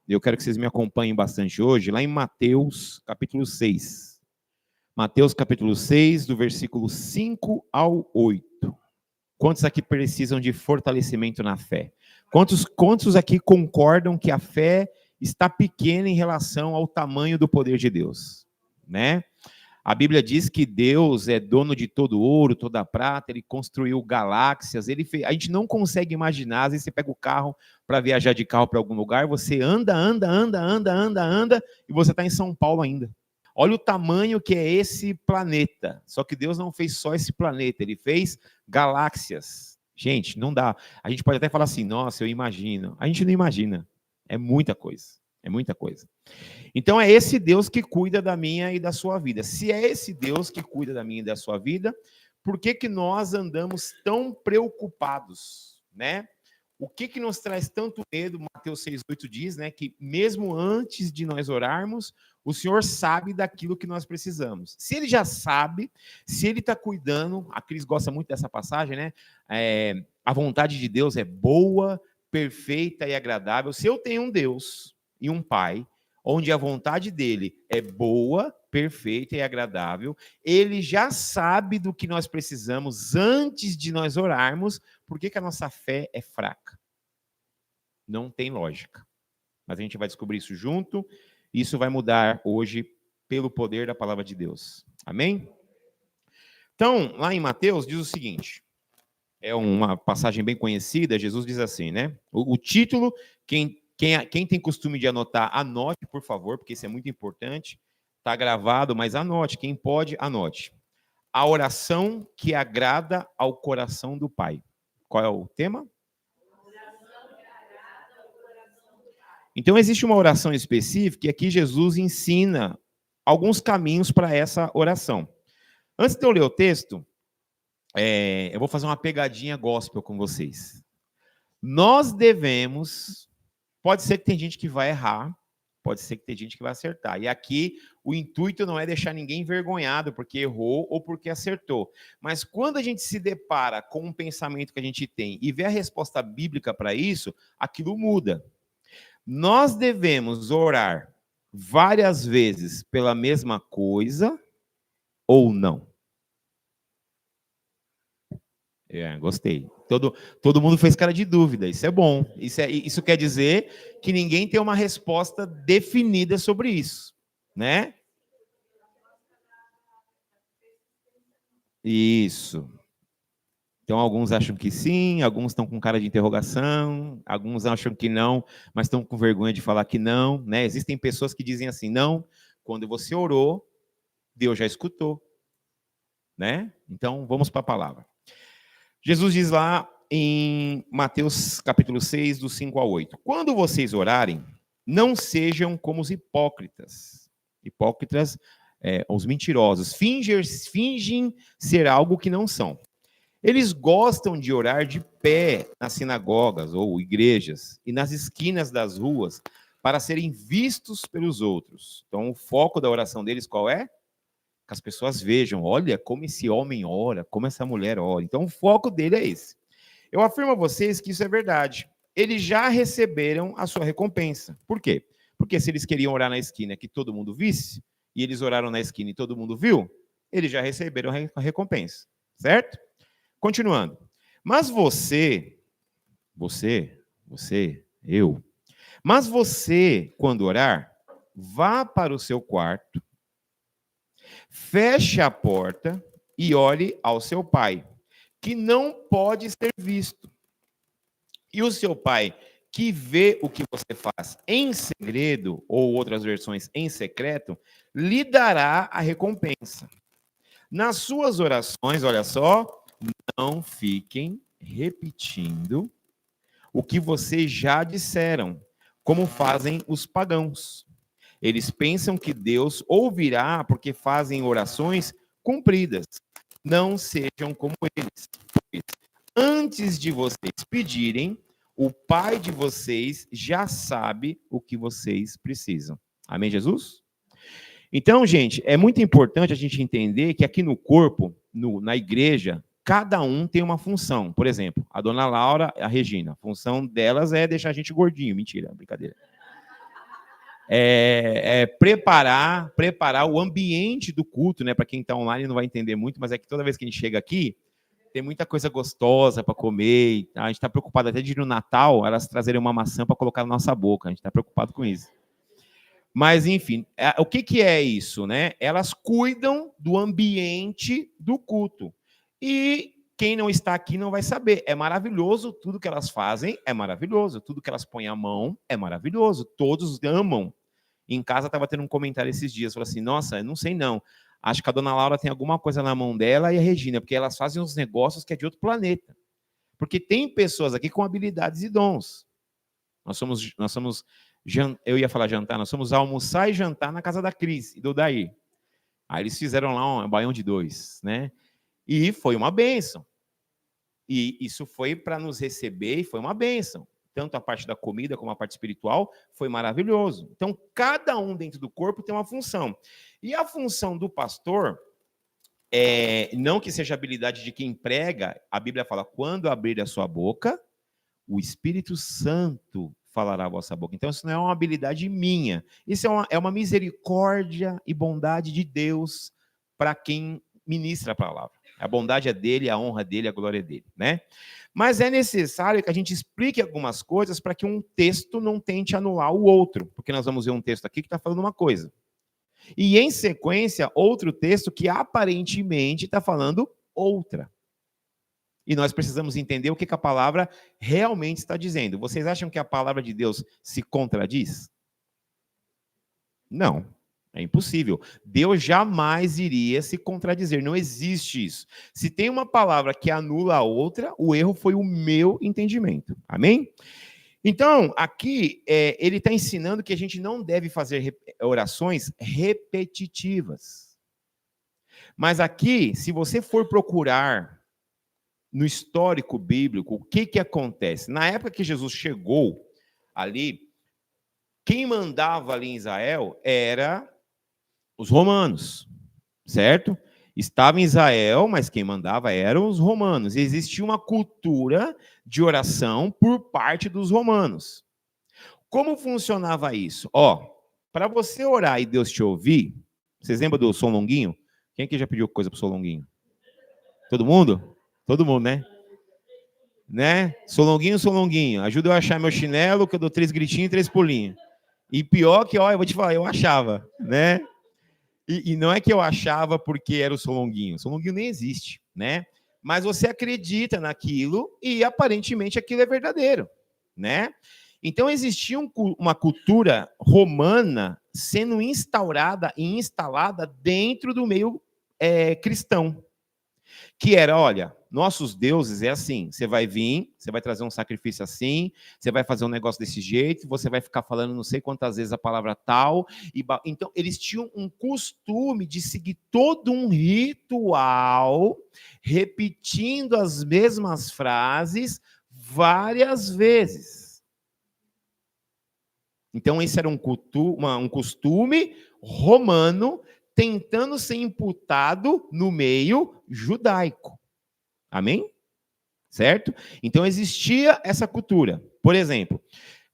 Eu quero que vocês me acompanhem bastante hoje, lá em Mateus, capítulo 6. Mateus, capítulo 6, do versículo 5 ao 8. Quantos aqui precisam de fortalecimento na fé? Quantos aqui concordam que a fé está pequena em relação ao tamanho do poder de Deus? Né? A Bíblia diz que Deus é dono de todo ouro, toda prata, ele construiu galáxias, a gente não consegue imaginar, às vezes você pega o carro para viajar de carro para algum lugar, você anda, e você está em São Paulo ainda. Olha o tamanho que é esse planeta. Só que Deus não fez só esse planeta, ele fez galáxias. Gente, não dá. A gente pode até falar assim, nossa, eu imagino. A gente não imagina. É muita coisa. É muita coisa. Então é esse Deus que cuida da minha e da sua vida. Se é esse Deus que cuida da minha e da sua vida, por que nós andamos tão preocupados, né? O que nos traz tanto medo? Mateus 6,8 diz, né, que mesmo antes de nós orarmos, o Senhor sabe daquilo que nós precisamos. Se Ele já sabe, se Ele está cuidando, a Cris gosta muito dessa passagem, né? A vontade de Deus é boa, perfeita e agradável. Se eu tenho um Deus e um Pai, onde a vontade dele é boa, perfeita e agradável, ele já sabe do que nós precisamos antes de nós orarmos. Por que a nossa fé é fraca? Não tem lógica. Mas a gente vai descobrir isso junto. Isso vai mudar hoje pelo poder da palavra de Deus. Amém? Então, lá em Mateus diz o seguinte, é uma passagem bem conhecida, Jesus diz assim, né? O título, quem tem costume de anotar, anote, por favor, porque isso é muito importante. Está gravado, mas anote. Quem pode, anote. A oração que agrada ao coração do Pai. Qual é o tema? Então, existe uma oração específica e aqui Jesus ensina alguns caminhos para essa oração. Antes de eu ler o texto, eu vou fazer uma pegadinha gospel com vocês. Nós devemos... Pode ser que tem gente que vai errar, pode ser que tem gente que vai acertar. E aqui o intuito não é deixar ninguém envergonhado porque errou ou porque acertou. Mas quando a gente se depara com um pensamento que a gente tem e vê a resposta bíblica para isso, aquilo muda. Nós devemos orar várias vezes pela mesma coisa ou não? Gostei. Todo mundo fez cara de dúvida. Isso é bom. Isso quer dizer que ninguém tem uma resposta definida sobre isso, né? Isso. Então, alguns acham que sim, alguns estão com cara de interrogação, alguns acham que não, mas estão com vergonha de falar que não, né? Existem pessoas que dizem assim, não, quando você orou, Deus já escutou, né? Então, vamos para a palavra. Jesus diz lá em Mateus capítulo 6, do 5 ao 8. Quando vocês orarem, não sejam como os hipócritas. Hipócritas, os mentirosos. Fingem ser algo que não são. Eles gostam de orar de pé nas sinagogas ou igrejas e nas esquinas das ruas para serem vistos pelos outros. Então, o foco da oração deles qual é? Que as pessoas vejam, olha como esse homem ora, como essa mulher ora. Então, o foco dele é esse. Eu afirmo a vocês que isso é verdade. Eles já receberam a sua recompensa. Por quê? Porque se eles queriam orar na esquina que todo mundo visse, e eles oraram na esquina e todo mundo viu, eles já receberam a recompensa. Certo? Continuando. Mas eu. Mas você, quando orar, vá para o seu quarto, feche a porta e ore ao seu pai, que não pode ser visto. E o seu pai, que vê o que você faz em segredo, ou outras versões em secreto, lhe dará a recompensa. Nas suas orações, olha só, não fiquem repetindo o que vocês já disseram, como fazem os pagãos. Eles pensam que Deus ouvirá porque fazem orações cumpridas. Não sejam como eles. Antes de vocês pedirem, o Pai de vocês já sabe o que vocês precisam. Amém, Jesus? Então, gente, é muito importante a gente entender que aqui no corpo, na igreja, cada um tem uma função. Por exemplo, a dona Laura, a Regina, a função delas é deixar a gente gordinho. Mentira, brincadeira. preparar o ambiente do culto, né? Para quem está online não vai entender muito, mas é que toda vez que a gente chega aqui, tem muita coisa gostosa para comer. A gente está preocupado até de ir no Natal, elas trazerem uma maçã para colocar na nossa boca. A gente está preocupado com isso. Mas, enfim, o que é isso, né? Elas cuidam do ambiente do culto. E quem não está aqui não vai saber. É maravilhoso, tudo que elas fazem é maravilhoso. Tudo que elas põem a mão é maravilhoso. Todos amam. Em casa estava tendo um comentário esses dias, falou assim, nossa, eu não sei não. Acho que a dona Laura tem alguma coisa na mão dela e a Regina, porque elas fazem uns negócios que é de outro planeta. Porque tem pessoas aqui com habilidades e dons. Nós somos eu ia falar jantar, nós fomos almoçar e jantar na casa da Cris e do Daí. Aí eles fizeram lá um baião de 2, né? E foi uma bênção. E isso foi para nos receber e foi uma bênção. Tanto a parte da comida como a parte espiritual foi maravilhoso. Então, cada um dentro do corpo tem uma função. E a função do pastor, não que seja a habilidade de quem prega, a Bíblia fala, quando abrir a sua boca, o Espírito Santo falará a vossa boca. Então, isso não é uma habilidade minha. Isso é uma misericórdia e bondade de Deus para quem ministra a palavra. A bondade é dele, a honra dele, a glória é dele, né? Mas é necessário que a gente explique algumas coisas para que um texto não tente anular o outro, porque nós vamos ver um texto aqui que está falando uma coisa. E, em sequência, outro texto que aparentemente está falando outra. E nós precisamos entender o que a palavra realmente está dizendo. Vocês acham que a palavra de Deus se contradiz? Não, é impossível. Deus jamais iria se contradizer, não existe isso. Se tem uma palavra que anula a outra, o erro foi o meu entendimento. Amém? Então, aqui, ele está ensinando que a gente não deve fazer orações repetitivas. Mas aqui, se você for procurar no histórico bíblico, o que acontece? Na época que Jesus chegou ali, quem mandava ali em Israel era os romanos, certo? Estava em Israel, mas quem mandava eram os romanos. E existia uma cultura de oração por parte dos romanos. Como funcionava isso? Para você orar e Deus te ouvir, vocês lembram do Som Longuinho? Quem aqui já pediu coisa para o Som Longuinho? Todo mundo? Todo mundo, né? Solonguinho, Solonguinho, ajuda eu a achar meu chinelo, que eu dou 3 gritinhos e 3 pulinhos. E pior que, eu vou te falar, eu achava, né? E não é que eu achava porque era o Solonguinho nem existe, né? Mas você acredita naquilo e aparentemente aquilo é verdadeiro, né? Então existia uma cultura romana sendo instaurada e instalada dentro do meio cristão. Que era, olha, nossos deuses é assim, você vai vir, você vai trazer um sacrifício assim, você vai fazer um negócio desse jeito, você vai ficar falando não sei quantas vezes a palavra tal. Então, eles tinham um costume de seguir todo um ritual, repetindo as mesmas frases várias vezes. Então, esse era um costume romano tentando ser imputado no meio judaico. Amém? Certo? Então existia essa cultura. Por exemplo,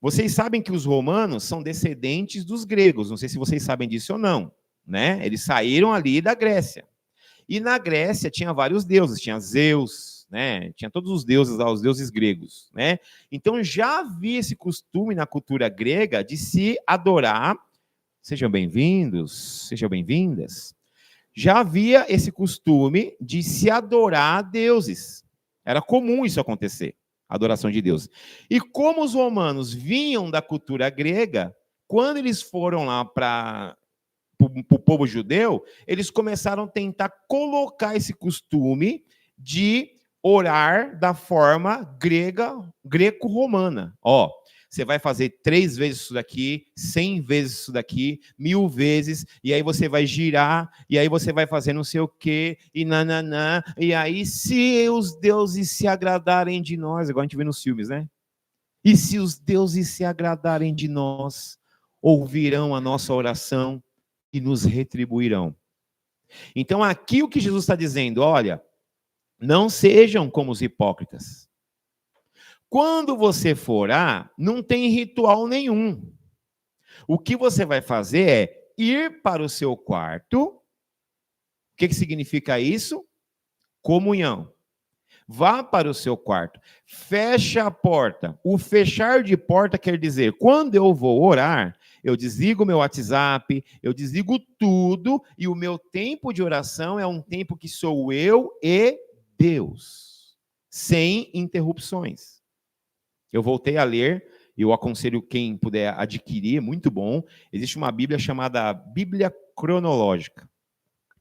vocês sabem que os romanos são descendentes dos gregos. Não sei se vocês sabem disso ou não, né? Eles saíram ali da Grécia. E na Grécia tinha vários deuses, tinha Zeus, né? Tinha todos os deuses lá, os deuses gregos, né? Então já havia esse costume na cultura grega de se adorar. Sejam bem-vindos, sejam bem-vindas. Já havia esse costume de se adorar a deuses. Era comum isso acontecer, a adoração de deuses. E como os romanos vinham da cultura grega, quando eles foram lá para o povo judeu, eles começaram a tentar colocar esse costume de orar da forma greco-romana. Você vai fazer 3 vezes isso daqui, 100 vezes isso daqui, 1000 vezes, e aí você vai girar, e aí você vai fazer não sei o quê, e nananã, e aí se os deuses se agradarem de nós, igual a gente vê nos filmes, né? E se os deuses se agradarem de nós, ouvirão a nossa oração e nos retribuirão. Então aqui o que Jesus está dizendo, olha, não sejam como os hipócritas. Quando você for orar, não tem ritual nenhum. O que você vai fazer é ir para o seu quarto. O que significa isso? Comunhão. Vá para o seu quarto, fecha a porta. O fechar de porta quer dizer, quando eu vou orar, eu desligo meu WhatsApp, eu desligo tudo, e o meu tempo de oração é um tempo que sou eu e Deus, sem interrupções. Eu voltei a ler, e eu aconselho quem puder adquirir, é muito bom. Existe uma Bíblia chamada Bíblia Cronológica.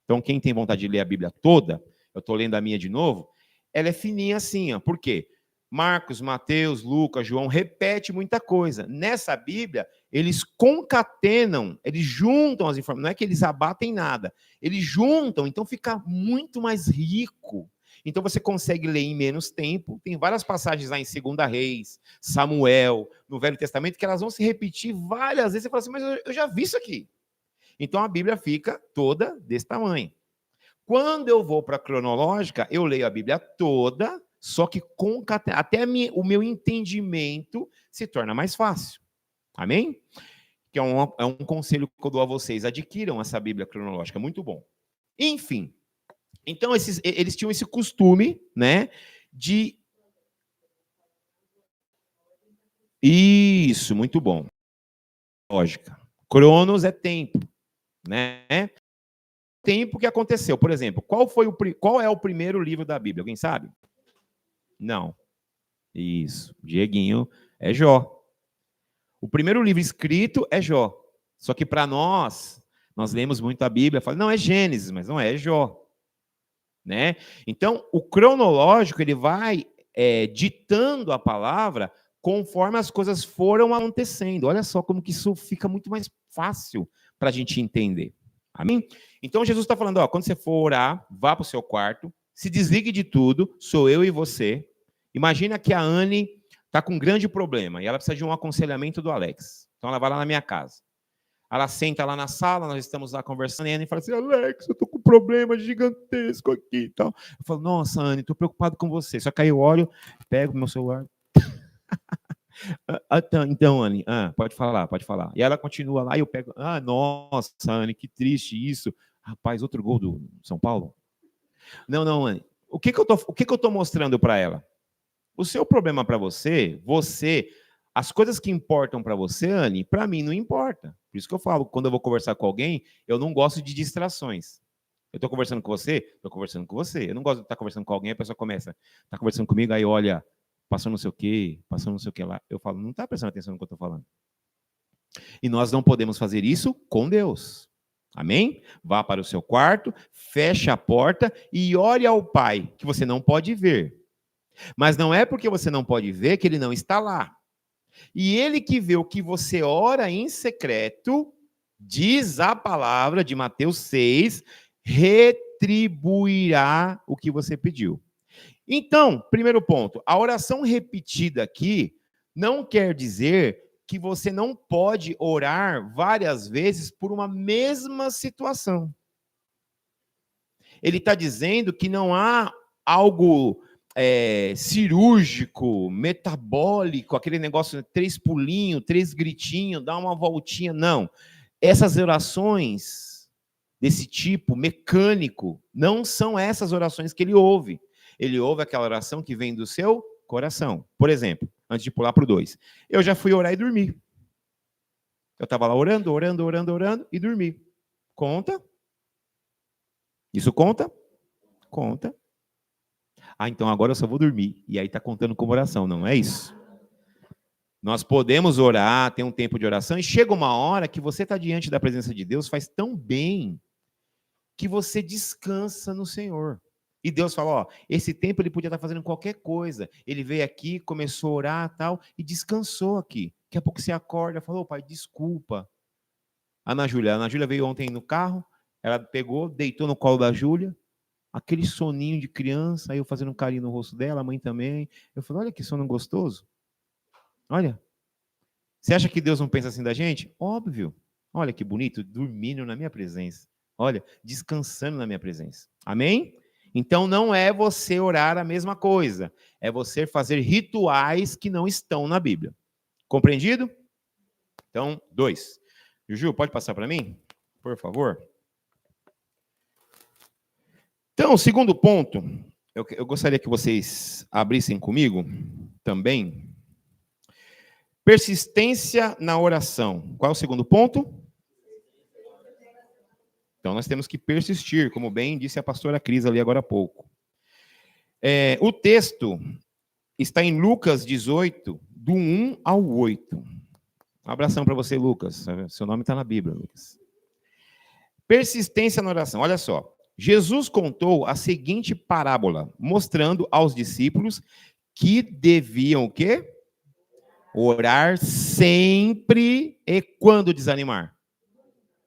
Então, quem tem vontade de ler a Bíblia toda, eu estou lendo a minha de novo, ela é fininha assim, ó. Por quê? Marcos, Mateus, Lucas, João, repete muita coisa. Nessa Bíblia, eles concatenam, eles juntam as informações, não é que eles abatem nada, eles juntam, então fica muito mais rico. Então você consegue ler em menos tempo. Tem várias passagens lá em 2 Reis, Samuel, no Velho Testamento, que elas vão se repetir várias vezes. Você fala assim, mas eu já vi isso aqui. Então a Bíblia fica toda desse tamanho. Quando eu vou para a cronológica, eu leio a Bíblia toda, só que até o meu entendimento se torna mais fácil. Amém? Que é um conselho que eu dou a vocês. Adquiram essa Bíblia cronológica, muito bom. Enfim, então eles tinham esse costume, né, de... Isso, muito bom. Lógica. Cronos é tempo, né? Tempo que aconteceu. Por exemplo, qual é o primeiro livro da Bíblia? Alguém sabe? Não. Isso. Dieguinho é Jó. O primeiro livro escrito é Jó. Só que para nós lemos muito a Bíblia, fala, não, é Gênesis, mas não é Jó. Né? Então, o cronológico, ele vai ditando a palavra conforme as coisas foram acontecendo. Olha só como que isso fica muito mais fácil para a gente entender. Amém? Então, Jesus está falando, ó, quando você for orar, vá para o seu quarto, se desligue de tudo, sou eu e você. Imagina que a Anne está com um grande problema e ela precisa de um aconselhamento do Alex. Então, ela vai lá na minha casa. Ela senta lá na sala, nós estamos lá conversando, e a Anne fala assim, Alex, eu estou com um problema gigantesco aqui e tal. Eu falo, nossa, Anne, estou preocupado com você. Só que aí eu olho, pego meu celular. Então, Anne, pode falar, pode falar. E ela continua lá, e eu pego, nossa, Anne, que triste isso. Rapaz, outro gol do São Paulo? Não, Anne, o que eu tô mostrando para ela? O seu problema para você, as coisas que importam para você, Anne, para mim não importa. Por isso que eu falo, quando eu vou conversar com alguém, eu não gosto de distrações. Eu estou conversando com você? Estou conversando com você. Eu não gosto de estar conversando com alguém, a pessoa começa, está conversando comigo, aí olha, passou não sei o quê, passou não sei o que lá. Eu falo, não está prestando atenção no que eu estou falando. E nós não podemos fazer isso com Deus. Amém? Vá para o seu quarto, feche a porta e ore ao Pai, que você não pode ver. Mas não é porque você não pode ver que ele não está lá. E ele que vê o que você ora em secreto, diz a palavra de Mateus 6, retribuirá o que você pediu. Então, primeiro ponto, a oração repetida aqui não quer dizer que você não pode orar várias vezes por uma mesma situação. Ele está dizendo que não há algo cirúrgico, metabólico, aquele negócio, 3 pulinhos, 3 gritinhos, dá uma voltinha, não. Essas orações desse tipo, mecânico, não são essas orações que ele ouve. Ele ouve aquela oração que vem do seu coração. Por exemplo, antes de pular para o 2, eu já fui orar e dormi. Eu estava lá orando e dormi. Conta? Isso conta? Conta. Então agora eu só vou dormir. E aí está contando como oração, não é isso? Nós podemos orar, ter um tempo de oração, e chega uma hora que você está diante da presença de Deus, faz tão bem, que você descansa no Senhor. E Deus fala, ó, esse tempo ele podia estar fazendo qualquer coisa. Ele veio aqui, começou a orar tal, e descansou aqui. Daqui a pouco você acorda, falou, pai, desculpa. Ana Júlia veio ontem no carro, ela pegou, deitou no colo da Júlia, aquele soninho de criança, aí eu fazendo um carinho no rosto dela, a mãe também. Eu falei, olha que sono gostoso. Olha. Você acha que Deus não pensa assim da gente? Óbvio. Olha que bonito, dormindo na minha presença. Olha, descansando na minha presença. Amém? Então não é você orar a mesma coisa. É você fazer rituais que não estão na Bíblia. Compreendido? Então, 2. Juju, pode passar para mim? Por favor. Então, o segundo ponto, eu gostaria que vocês abrissem comigo também. Persistência na oração. Qual é o segundo ponto? Então, nós temos que persistir, como bem disse a pastora Cris ali agora há pouco. O texto está em Lucas 18, do 1 ao 8. Um abração para você, Lucas. Seu nome está na Bíblia, Lucas. Persistência na oração. Olha só. Jesus contou a seguinte parábola, mostrando aos discípulos que deviam o quê? Orar sempre e quando desanimar.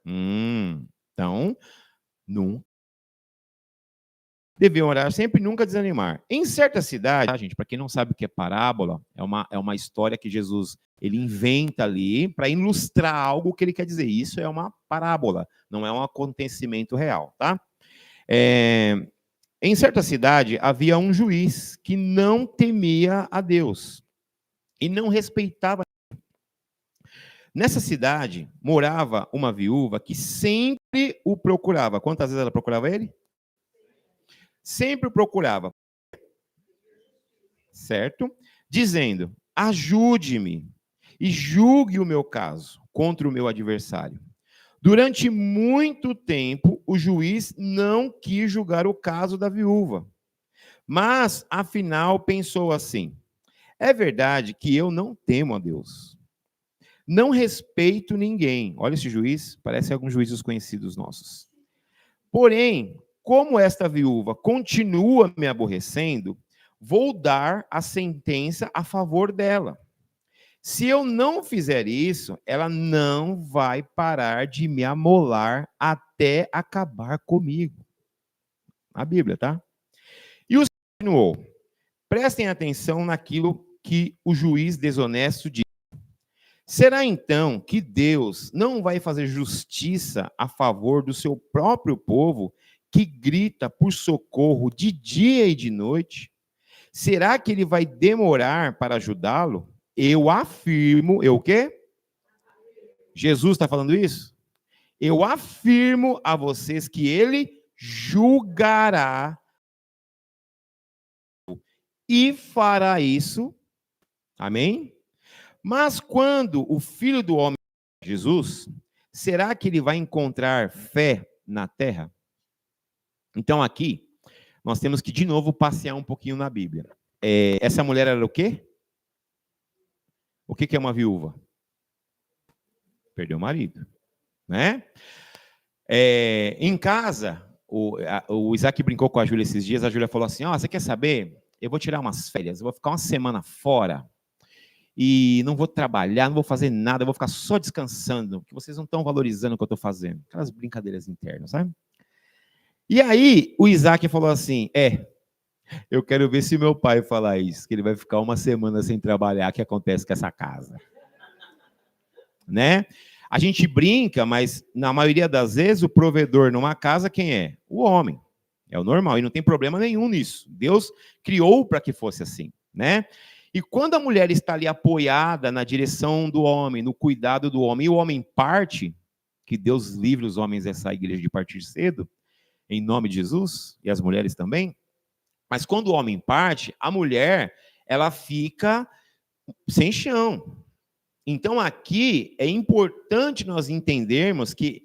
Então, nunca. Deviam orar sempre e nunca desanimar. Em certa cidade, gente, para quem não sabe o que é parábola, é uma história que Jesus ele inventa ali para ilustrar algo que ele quer dizer. Isso é uma parábola, não é um acontecimento real, tá? Em certa cidade havia um juiz que não temia a Deus e não respeitava. Nessa cidade morava uma viúva que sempre o procurava. Quantas vezes ela procurava ele? Sempre o procurava. Certo? Dizendo: ajude-me e julgue o meu caso contra o meu adversário. Durante muito tempo, o juiz não quis julgar o caso da viúva. Mas, afinal, pensou assim: é verdade que eu não temo a Deus. Não respeito ninguém. Olha esse juiz, parece alguns juízes conhecidos nossos. Porém, como esta viúva continua me aborrecendo, vou dar a sentença a favor dela. Se eu não fizer isso, ela não vai parar de me amolar até acabar comigo. A Bíblia, tá? E o Senhor continuou: prestem atenção naquilo que o juiz desonesto diz. Será então que Deus não vai fazer justiça a favor do seu próprio povo, que grita por socorro de dia e de noite? Será que ele vai demorar para ajudá-lo? Eu afirmo, eu o quê? Jesus está falando isso? Eu afirmo a vocês que ele julgará e fará isso. Amém? Mas quando o Filho do Homem, Jesus, será que ele vai encontrar fé na terra? Então aqui, nós temos que de novo passear um pouquinho na Bíblia. Essa mulher era o quê? O que é uma viúva? Perdeu o marido, né? Em casa, o Isaac brincou com a Júlia esses dias, a Júlia falou assim: você quer saber? Eu vou tirar umas férias, eu vou ficar uma semana fora, e não vou trabalhar, não vou fazer nada, eu vou ficar só descansando, porque vocês não estão valorizando o que eu estou fazendo. Aquelas brincadeiras internas, sabe? E aí, o Isaac falou assim: eu quero ver se meu pai falar isso, que ele vai ficar uma semana sem trabalhar, o que acontece com essa casa? Né? A gente brinca, mas na maioria das vezes o provedor numa casa, quem é? O homem. É o normal, e não tem problema nenhum nisso. Deus criou para que fosse assim, né? E quando a mulher está ali apoiada na direção do homem, no cuidado do homem, e o homem parte, que Deus livre os homens dessa igreja de partir cedo, em nome de Jesus, e as mulheres também, mas quando o homem parte, a mulher, ela fica sem chão. Então aqui é importante nós entendermos que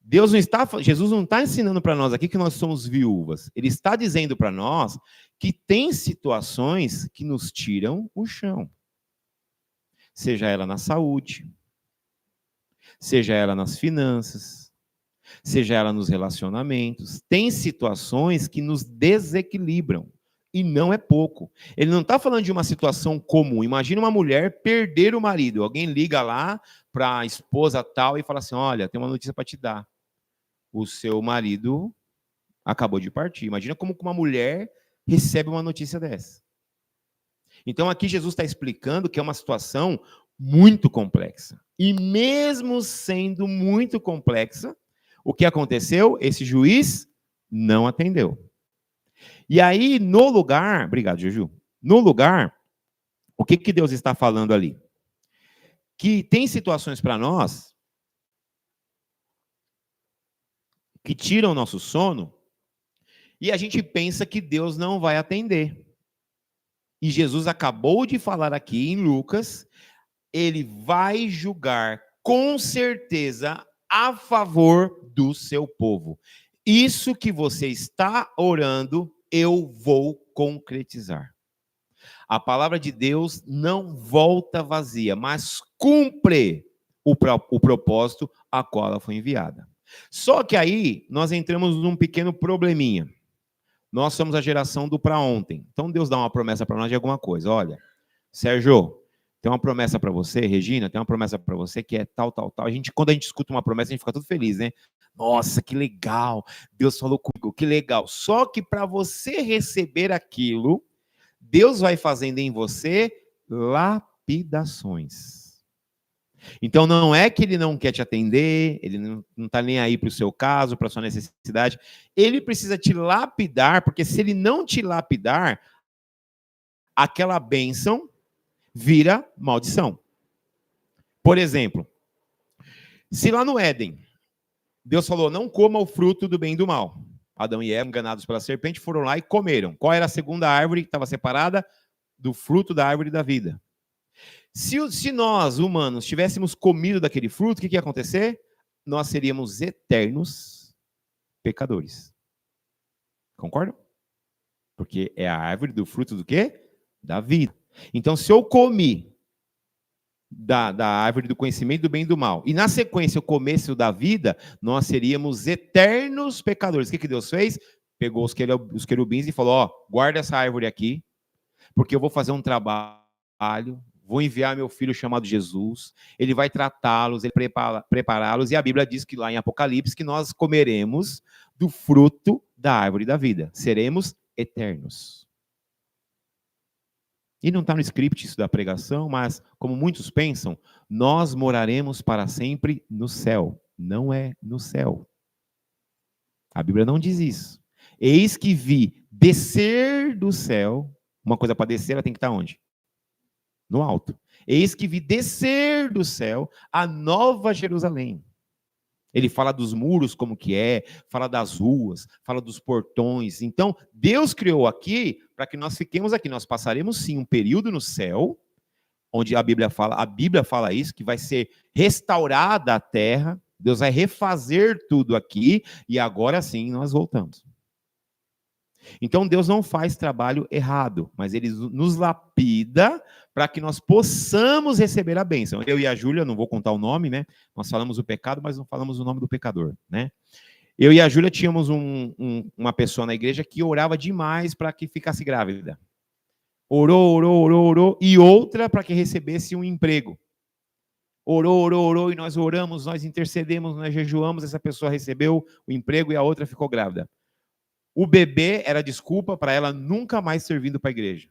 Jesus não está ensinando para nós aqui que nós somos viúvas. Ele está dizendo para nós que tem situações que nos tiram o chão. Seja ela na saúde, seja ela nas finanças, seja ela nos relacionamentos. Tem situações que nos desequilibram. E não é pouco. Ele não está falando de uma situação comum. Imagina uma mulher perder o marido. Alguém liga lá para a esposa tal e fala assim: olha, tem uma notícia para te dar. O seu marido acabou de partir. Imagina como uma mulher recebe uma notícia dessa. Então aqui Jesus está explicando que é uma situação muito complexa. E mesmo sendo muito complexa, o que aconteceu? Esse juiz não atendeu. E aí, no lugar... Obrigado, Juju. No lugar, o que Deus está falando ali? Que tem situações para nós que tiram o nosso sono, e a gente pensa que Deus não vai atender. E Jesus acabou de falar aqui em Lucas, ele vai julgar com certeza a favor do seu povo. Isso que você está orando, eu vou concretizar. A palavra de Deus não volta vazia, mas cumpre o propósito a qual ela foi enviada. Só que aí nós entramos num pequeno probleminha. Nós somos a geração do para ontem. Então Deus dá uma promessa para nós de alguma coisa. Olha, Sérgio, tem uma promessa para você, Regina, tem uma promessa para você que é tal, tal, tal. Quando a gente escuta uma promessa, a gente fica todo feliz, né? Nossa, que legal, Deus falou comigo, que legal. Só que para você receber aquilo, Deus vai fazendo em você lapidações. Então não é que ele não quer te atender, ele não está nem aí para o seu caso, para a sua necessidade. Ele precisa te lapidar, porque se ele não te lapidar, aquela bênção vira maldição. Por exemplo, se lá no Éden, Deus falou, não coma o fruto do bem e do mal. Adão e Eva, enganados pela serpente, foram lá e comeram. Qual era a segunda árvore que estava separada? Do fruto da árvore da vida. Se nós, humanos, tivéssemos comido daquele fruto, o que ia acontecer? Nós seríamos eternos pecadores. Concordam? Porque é a árvore do fruto do quê? Da vida. Então, se eu comi da árvore do conhecimento do bem e do mal, e na sequência eu comesse o da vida, nós seríamos eternos pecadores. O que Deus fez? Pegou os querubins e falou, ó, guarda essa árvore aqui, porque eu vou fazer um trabalho, vou enviar meu filho chamado Jesus, ele vai tratá-los, ele prepará-los, e a Bíblia diz que lá em Apocalipse que nós comeremos do fruto da árvore da vida, seremos eternos. E não está no script isso da pregação, mas como muitos pensam, nós moraremos para sempre no céu. Não é no céu. A Bíblia não diz isso. Eis que vi descer do céu, uma coisa para descer, ela tem que estar onde? No alto. Eis que vi descer do céu a nova Jerusalém. Ele fala dos muros como que é, fala das ruas, fala dos portões. Então, Deus criou aqui para que nós fiquemos aqui. Nós passaremos sim um período no céu, onde a Bíblia fala isso, que vai ser restaurada a terra, Deus vai refazer tudo aqui, e agora sim nós voltamos. Então Deus não faz trabalho errado, mas ele nos lapida para que nós possamos receber a bênção. Eu e a Júlia, não vou contar o nome, né? Nós falamos o pecado, mas não falamos o nome do pecador, né? Eu e a Júlia tínhamos uma pessoa na igreja que orava demais para que ficasse grávida. Orou, e outra para que recebesse um emprego. Orou, e nós oramos, nós intercedemos, nós jejuamos, essa pessoa recebeu o emprego e a outra ficou grávida. O bebê era desculpa para ela nunca mais ser vindo para a igreja.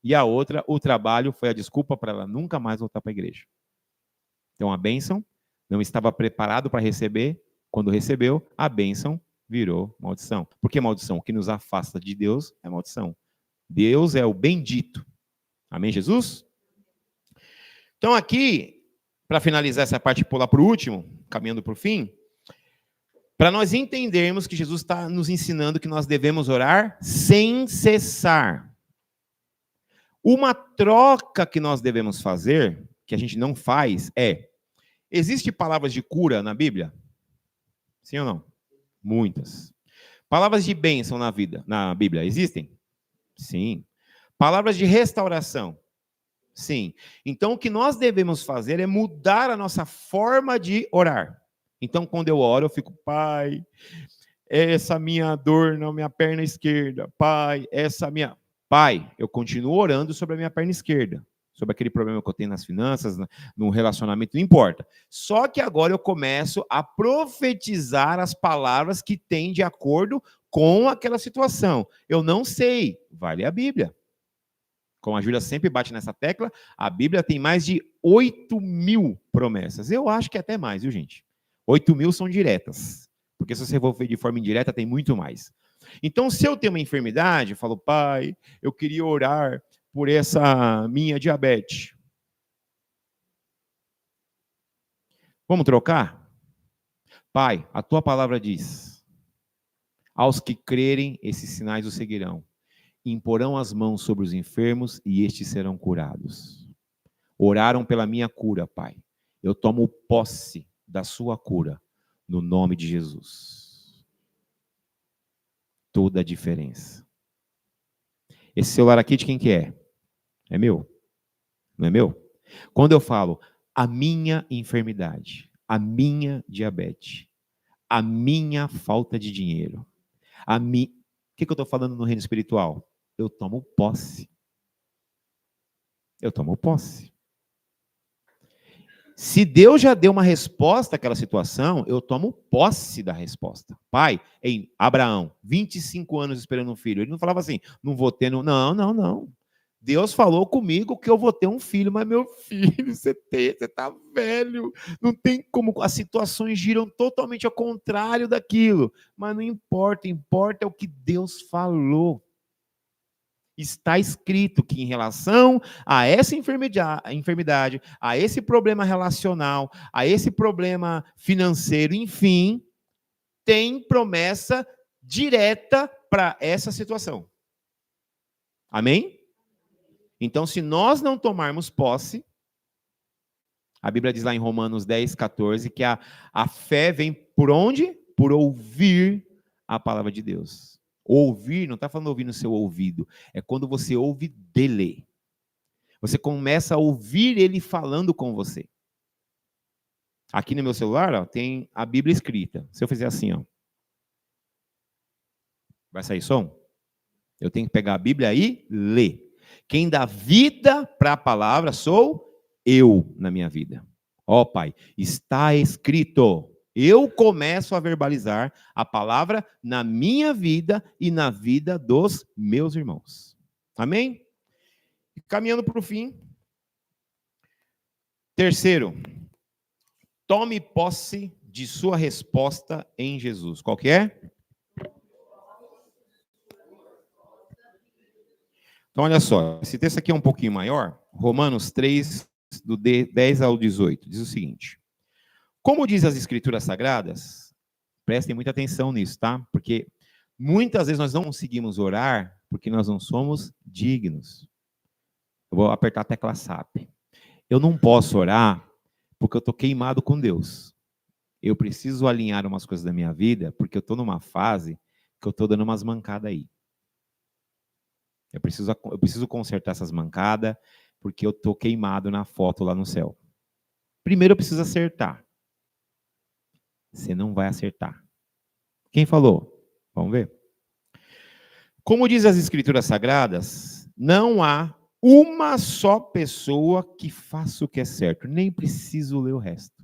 E a outra, o trabalho, foi a desculpa para ela nunca mais voltar para a igreja. Então a bênção não estava preparado para receber. Quando recebeu, a bênção virou maldição. Por que maldição? O que nos afasta de Deus é maldição. Deus é o bendito. Amém, Jesus? Então aqui, para finalizar essa parte e pular para o último, caminhando para o fim, para nós entendermos que Jesus está nos ensinando que nós devemos orar sem cessar. Uma troca que nós devemos fazer, que a gente não faz, existe palavras de cura na Bíblia? Sim ou não? Muitas. Palavras de bênção na Bíblia, existem? Sim. Palavras de restauração? Sim. Então, o que nós devemos fazer é mudar a nossa forma de orar. Então, quando eu oro, eu fico, Pai, essa minha dor na minha perna esquerda. Pai, Pai, eu continuo orando sobre a minha perna esquerda, sobre aquele problema que eu tenho nas finanças, no relacionamento, não importa. Só que agora eu começo a profetizar as palavras que têm de acordo com aquela situação. Eu não sei, vai ler a Bíblia. Como a Júlia sempre bate nessa tecla, a Bíblia tem mais de 8.000 promessas. Eu acho que até mais, viu, gente? 8.000 são diretas. Porque se você for ver de forma indireta, tem muito mais. Então, se eu tenho uma enfermidade, eu falo, Pai, eu queria orar por essa minha diabetes. Vamos trocar? Pai, a tua palavra diz Aos que crerem, esses sinais o seguirão. Imporão as mãos sobre os enfermos e estes serão curados. Oraram pela minha cura, Pai. Eu tomo posse da sua cura, no nome de Jesus. Toda a diferença. Esse celular aqui de quem que é? É meu? Não é meu? Quando eu falo a minha enfermidade, a minha diabetes, a minha falta de dinheiro, o que eu estou falando no reino espiritual? Eu tomo posse. Eu tomo posse. Se Deus já deu uma resposta àquela situação, eu tomo posse da resposta. Pai, em Abraão, 25 anos esperando um filho. Ele não falava assim, não vou ter... Não. Deus falou comigo que eu vou ter um filho, mas meu filho, você está velho. Não tem como... As situações giram totalmente ao contrário daquilo. Mas não importa, importa o que Deus falou. Está escrito que em relação a essa enfermidade, a esse problema relacional, a esse problema financeiro, enfim, tem promessa direta para essa situação. Amém? Então, se nós não tomarmos posse, a Bíblia diz lá em Romanos 10, 14, que a fé vem por onde? Por ouvir a palavra de Deus. Ouvir, não está falando ouvir no seu ouvido, é quando você ouve dele. Você começa a ouvir ele falando com você. Aqui no meu celular, ó, tem a Bíblia escrita. Se eu fizer assim, ó, vai sair som? Eu tenho que pegar a Bíblia e ler. Quem dá vida para a palavra sou eu na minha vida. Ó, Pai, está escrito. Eu começo a verbalizar a palavra na minha vida e na vida dos meus irmãos. Amém? Caminhando para o fim. Terceiro, tome posse de sua resposta em Jesus. Qual que é? Então, olha só. Esse texto aqui é um pouquinho maior. Romanos 3, do 10 ao 18. Diz o seguinte. Como diz as Escrituras Sagradas, prestem muita atenção nisso, tá? Porque muitas vezes nós não conseguimos orar porque nós não somos dignos. Eu vou apertar a tecla SAP. Eu não posso orar porque eu estou queimado com Deus. Eu preciso alinhar umas coisas da minha vida porque eu estou numa fase que eu estou dando umas mancadas aí. Eu preciso consertar essas mancadas porque eu estou queimado na foto lá no céu. Primeiro eu preciso acertar. Você não vai acertar. Quem falou? Vamos ver. Como diz as Escrituras Sagradas, não há uma só pessoa que faça o que é certo. Nem preciso ler o resto.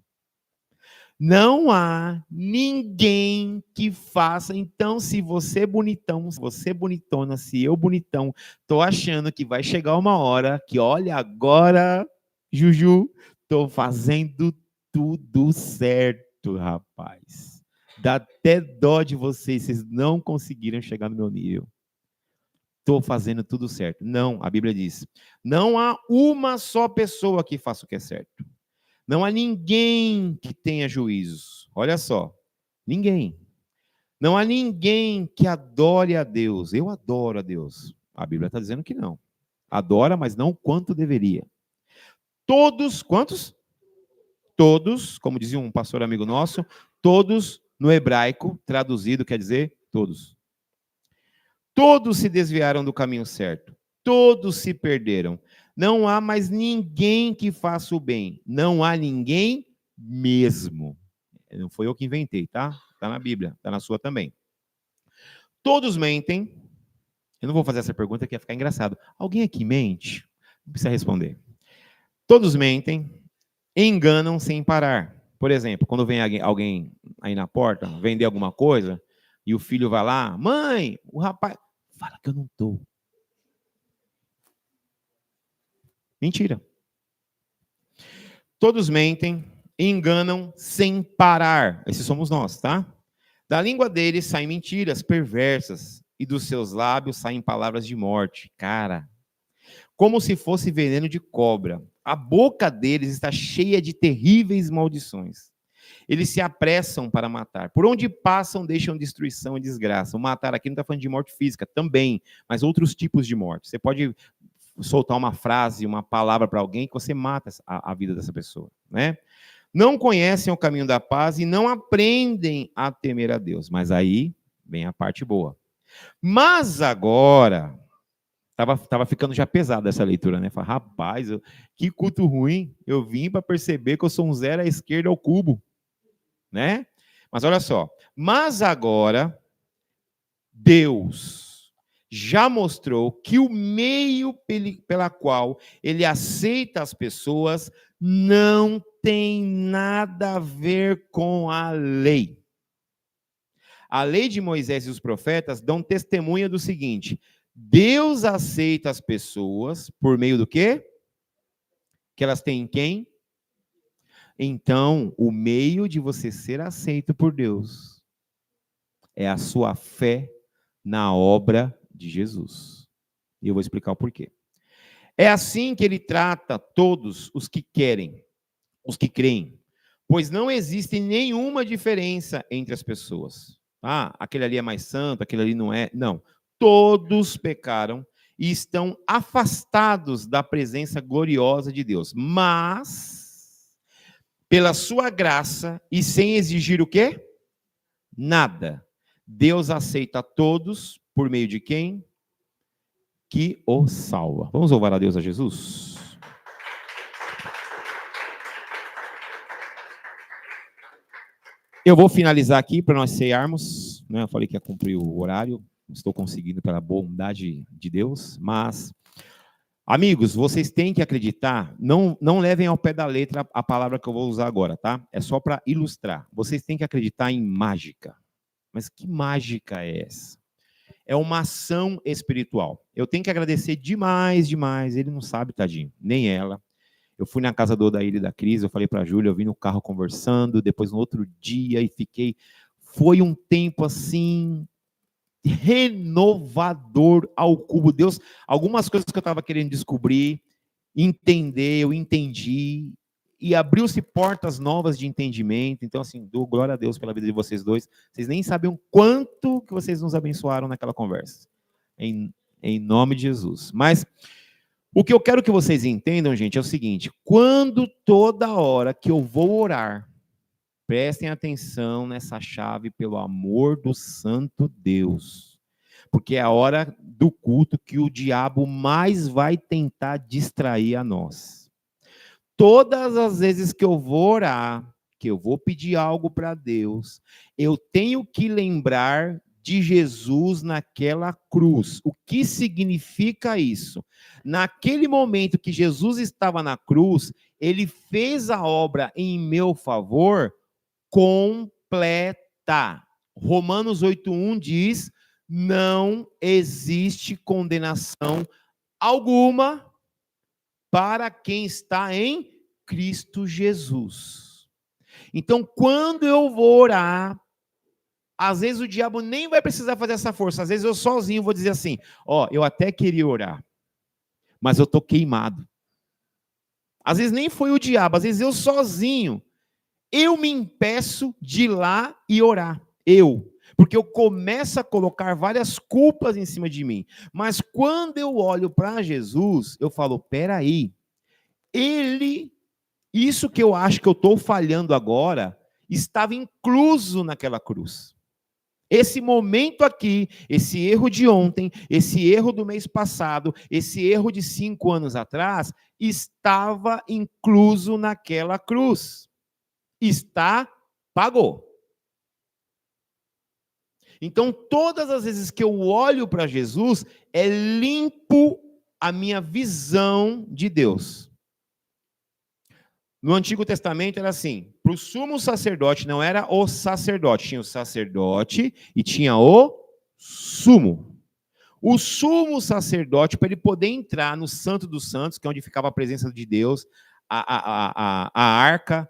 Não há ninguém que faça. Então, se você bonitão, se você bonitona, se eu bonitão, tô achando que vai chegar uma hora que, olha, agora, Juju, tô fazendo tudo certo, rapaz. Dá até dó de vocês não conseguiram chegar no meu nível. Estou fazendo tudo certo. Não, a Bíblia diz, não há uma só pessoa que faça o que é certo. Não há ninguém que tenha juízo. Olha só, ninguém. Não há ninguém que adore a Deus. Eu adoro a Deus. A Bíblia está dizendo que não. Adora, mas não quanto deveria. Todos, quantos? Todos, como dizia um pastor amigo nosso, todos no hebraico, traduzido quer dizer todos. Todos se desviaram do caminho certo. Todos se perderam. Não há mais ninguém que faça o bem. Não há ninguém mesmo. Não foi eu que inventei, tá? Está na Bíblia, está na sua também. Todos mentem. Eu não vou fazer essa pergunta que ia ficar engraçado. Alguém aqui mente? Não precisa responder. Todos mentem, enganam sem parar. Por exemplo, quando vem alguém aí na porta, vender alguma coisa, e o filho vai lá, mãe, o rapaz... Fala que eu não estou. Mentira. Todos mentem, enganam sem parar. Esses somos nós, tá? Da língua deles saem mentiras perversas e dos seus lábios saem palavras de morte. Cara, como se fosse veneno de cobra. A boca deles está cheia de terríveis maldições. Eles se apressam para matar. Por onde passam, deixam destruição e desgraça. O matar aqui não está falando de morte física, também, mas outros tipos de morte. Você pode soltar uma frase, uma palavra para alguém que você mata a vida dessa pessoa, né? Não conhecem o caminho da paz e não aprendem a temer a Deus. Mas aí vem a parte boa. Mas agora, tava ficando já pesada essa leitura, né? Falei, rapaz, que culto ruim. Eu vim para perceber que eu sou um zero à esquerda ao cubo, né? Mas olha só. Mas agora, Deus já mostrou que o meio pela qual ele aceita as pessoas não tem nada a ver com a lei. A lei de Moisés e os profetas dão testemunha do seguinte: Deus aceita as pessoas por meio do quê? Que elas têm em quem? Então, o meio de você ser aceito por Deus é a sua fé na obra de Jesus. E eu vou explicar o porquê. É assim que ele trata todos os que querem, os que creem, pois não existe nenhuma diferença entre as pessoas. Ah, aquele ali é mais santo, aquele ali não é. Não. Todos pecaram e estão afastados da presença gloriosa de Deus. Mas, pela sua graça e sem exigir o quê? Nada. Deus aceita todos por meio de quem? Que o salva. Vamos louvar a Deus, a Jesus? Eu vou finalizar aqui para nós cearmos, né? Eu falei que ia cumprir o horário, estou conseguindo pela bondade de Deus, mas, amigos, vocês têm que acreditar, não levem ao pé da letra a palavra que eu vou usar agora, tá? É só para ilustrar. Vocês têm que acreditar em mágica. Mas que mágica é essa? É uma ação espiritual. Eu tenho que agradecer demais, ele não sabe, tadinho, nem ela. Eu fui na casa do Odair e da Cris, eu falei para a Júlia, eu vim no carro conversando, depois no outro dia e fiquei... Foi um tempo assim, renovador ao cubo. Deus, algumas coisas que eu estava querendo descobrir, entender, eu entendi, e abriu-se portas novas de entendimento. Então, assim, dou glória a Deus pela vida de vocês dois. Vocês nem sabem o quanto que vocês nos abençoaram naquela conversa. Em nome de Jesus. Mas... o que eu quero que vocês entendam, gente, é o seguinte: quando toda hora que eu vou orar, prestem atenção nessa chave, pelo amor do santo Deus, porque é a hora do culto que o diabo mais vai tentar distrair a nós. Todas as vezes que eu vou orar, que eu vou pedir algo para Deus, eu tenho que lembrar de Jesus naquela cruz. O que significa isso? Naquele momento que Jesus estava na cruz, ele fez a obra em meu favor completa. Romanos 8:1 diz: não existe condenação alguma para quem está em Cristo Jesus. Então, quando eu vou orar, às vezes o diabo nem vai precisar fazer essa força. Às vezes eu sozinho vou dizer assim: ó, eu até queria orar, mas eu estou queimado. Às vezes nem foi o diabo, às vezes eu sozinho, eu me impeço de ir lá e orar. Porque eu começo a colocar várias culpas em cima de mim. Mas quando eu olho para Jesus, eu falo: peraí, isso que eu acho que eu estou falhando agora, estava incluso naquela cruz. Esse momento aqui, esse erro de ontem, esse erro do mês passado, esse erro de 5 anos atrás, estava incluso naquela cruz. Pagou. Então, todas as vezes que eu olho para Jesus, é limpo a minha visão de Deus. No Antigo Testamento era assim: para o sumo sacerdote não era o sacerdote, tinha o sacerdote e tinha o sumo. O sumo sacerdote, para ele poder entrar no Santo dos Santos, que é onde ficava a presença de Deus, a arca,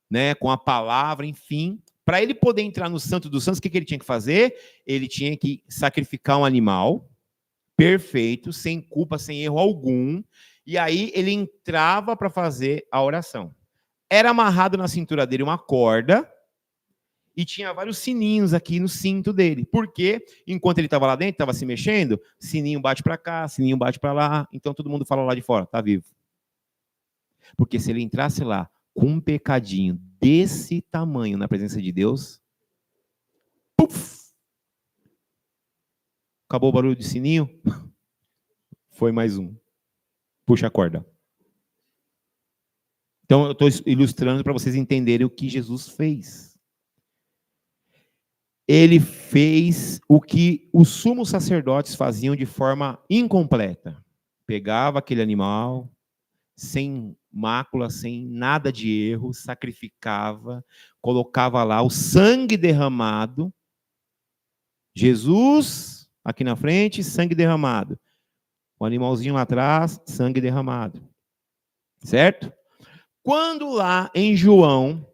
né, com a palavra, enfim, para ele poder entrar no Santo dos Santos, o que ele tinha que fazer? Ele tinha que sacrificar um animal perfeito, sem culpa, sem erro algum. E aí ele entrava para fazer a oração. Era amarrado na cintura dele uma corda e tinha vários sininhos aqui no cinto dele. Porque, enquanto ele estava lá dentro, estava se mexendo, sininho bate para cá, sininho bate para lá, então todo mundo fala lá de fora, tá vivo. Porque se ele entrasse lá com um pecadinho desse tamanho na presença de Deus, puf! Acabou o barulho de sininho, foi mais um. Puxa a corda. Então, eu estou ilustrando para vocês entenderem o que Jesus fez. Ele fez o que os sumos sacerdotes faziam de forma incompleta. Pegava aquele animal, sem mácula, sem nada de erro, sacrificava, colocava lá o sangue derramado. Jesus, aqui na frente, sangue derramado. O animalzinho lá atrás, sangue derramado. Certo? Quando lá em João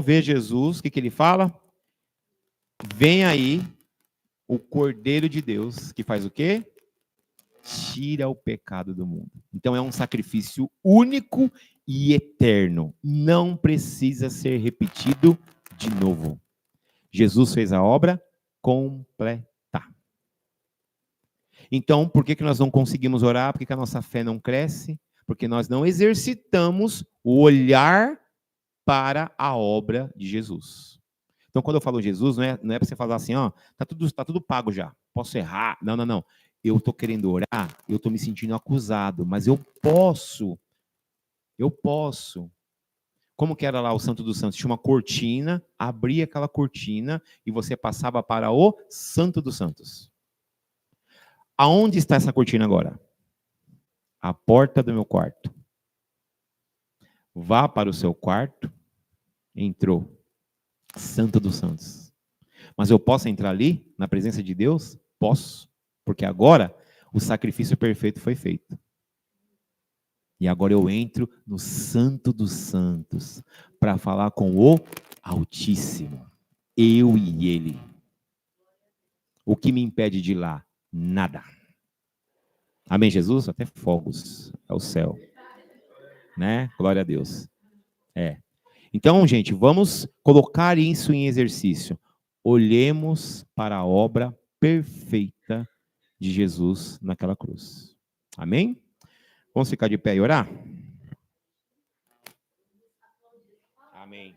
vê Jesus, o que ele fala? Vem aí o Cordeiro de Deus, que faz o quê? Tira o pecado do mundo. Então é um sacrifício único e eterno. Não precisa ser repetido de novo. Jesus fez a obra completa. Então, por que nós não conseguimos orar? Por que a nossa fé não cresce? Porque nós não exercitamos o olhar para a obra de Jesus. Então, quando eu falo Jesus, não é para você falar assim, ó, tá tudo pago já, posso errar. Não, não, não. Eu estou querendo orar, eu estou me sentindo acusado, mas eu posso. Como que era lá o Santo dos Santos? Tinha uma cortina, abria aquela cortina e você passava para o Santo dos Santos. Aonde está essa cortina agora? A porta do meu quarto. Vá para o seu quarto, entrou. Santo dos Santos. Mas eu posso entrar ali, na presença de Deus? Posso. Porque agora o sacrifício perfeito foi feito. E agora eu entro no Santo dos Santos para falar com o Altíssimo. Eu e Ele. O que me impede de ir lá? Nada. Amém, Jesus? Até fogos. É o céu. Né? Glória a Deus. Então, gente, vamos colocar isso em exercício. Olhemos para a obra perfeita de Jesus naquela cruz. Amém? Vamos ficar de pé e orar? Amém.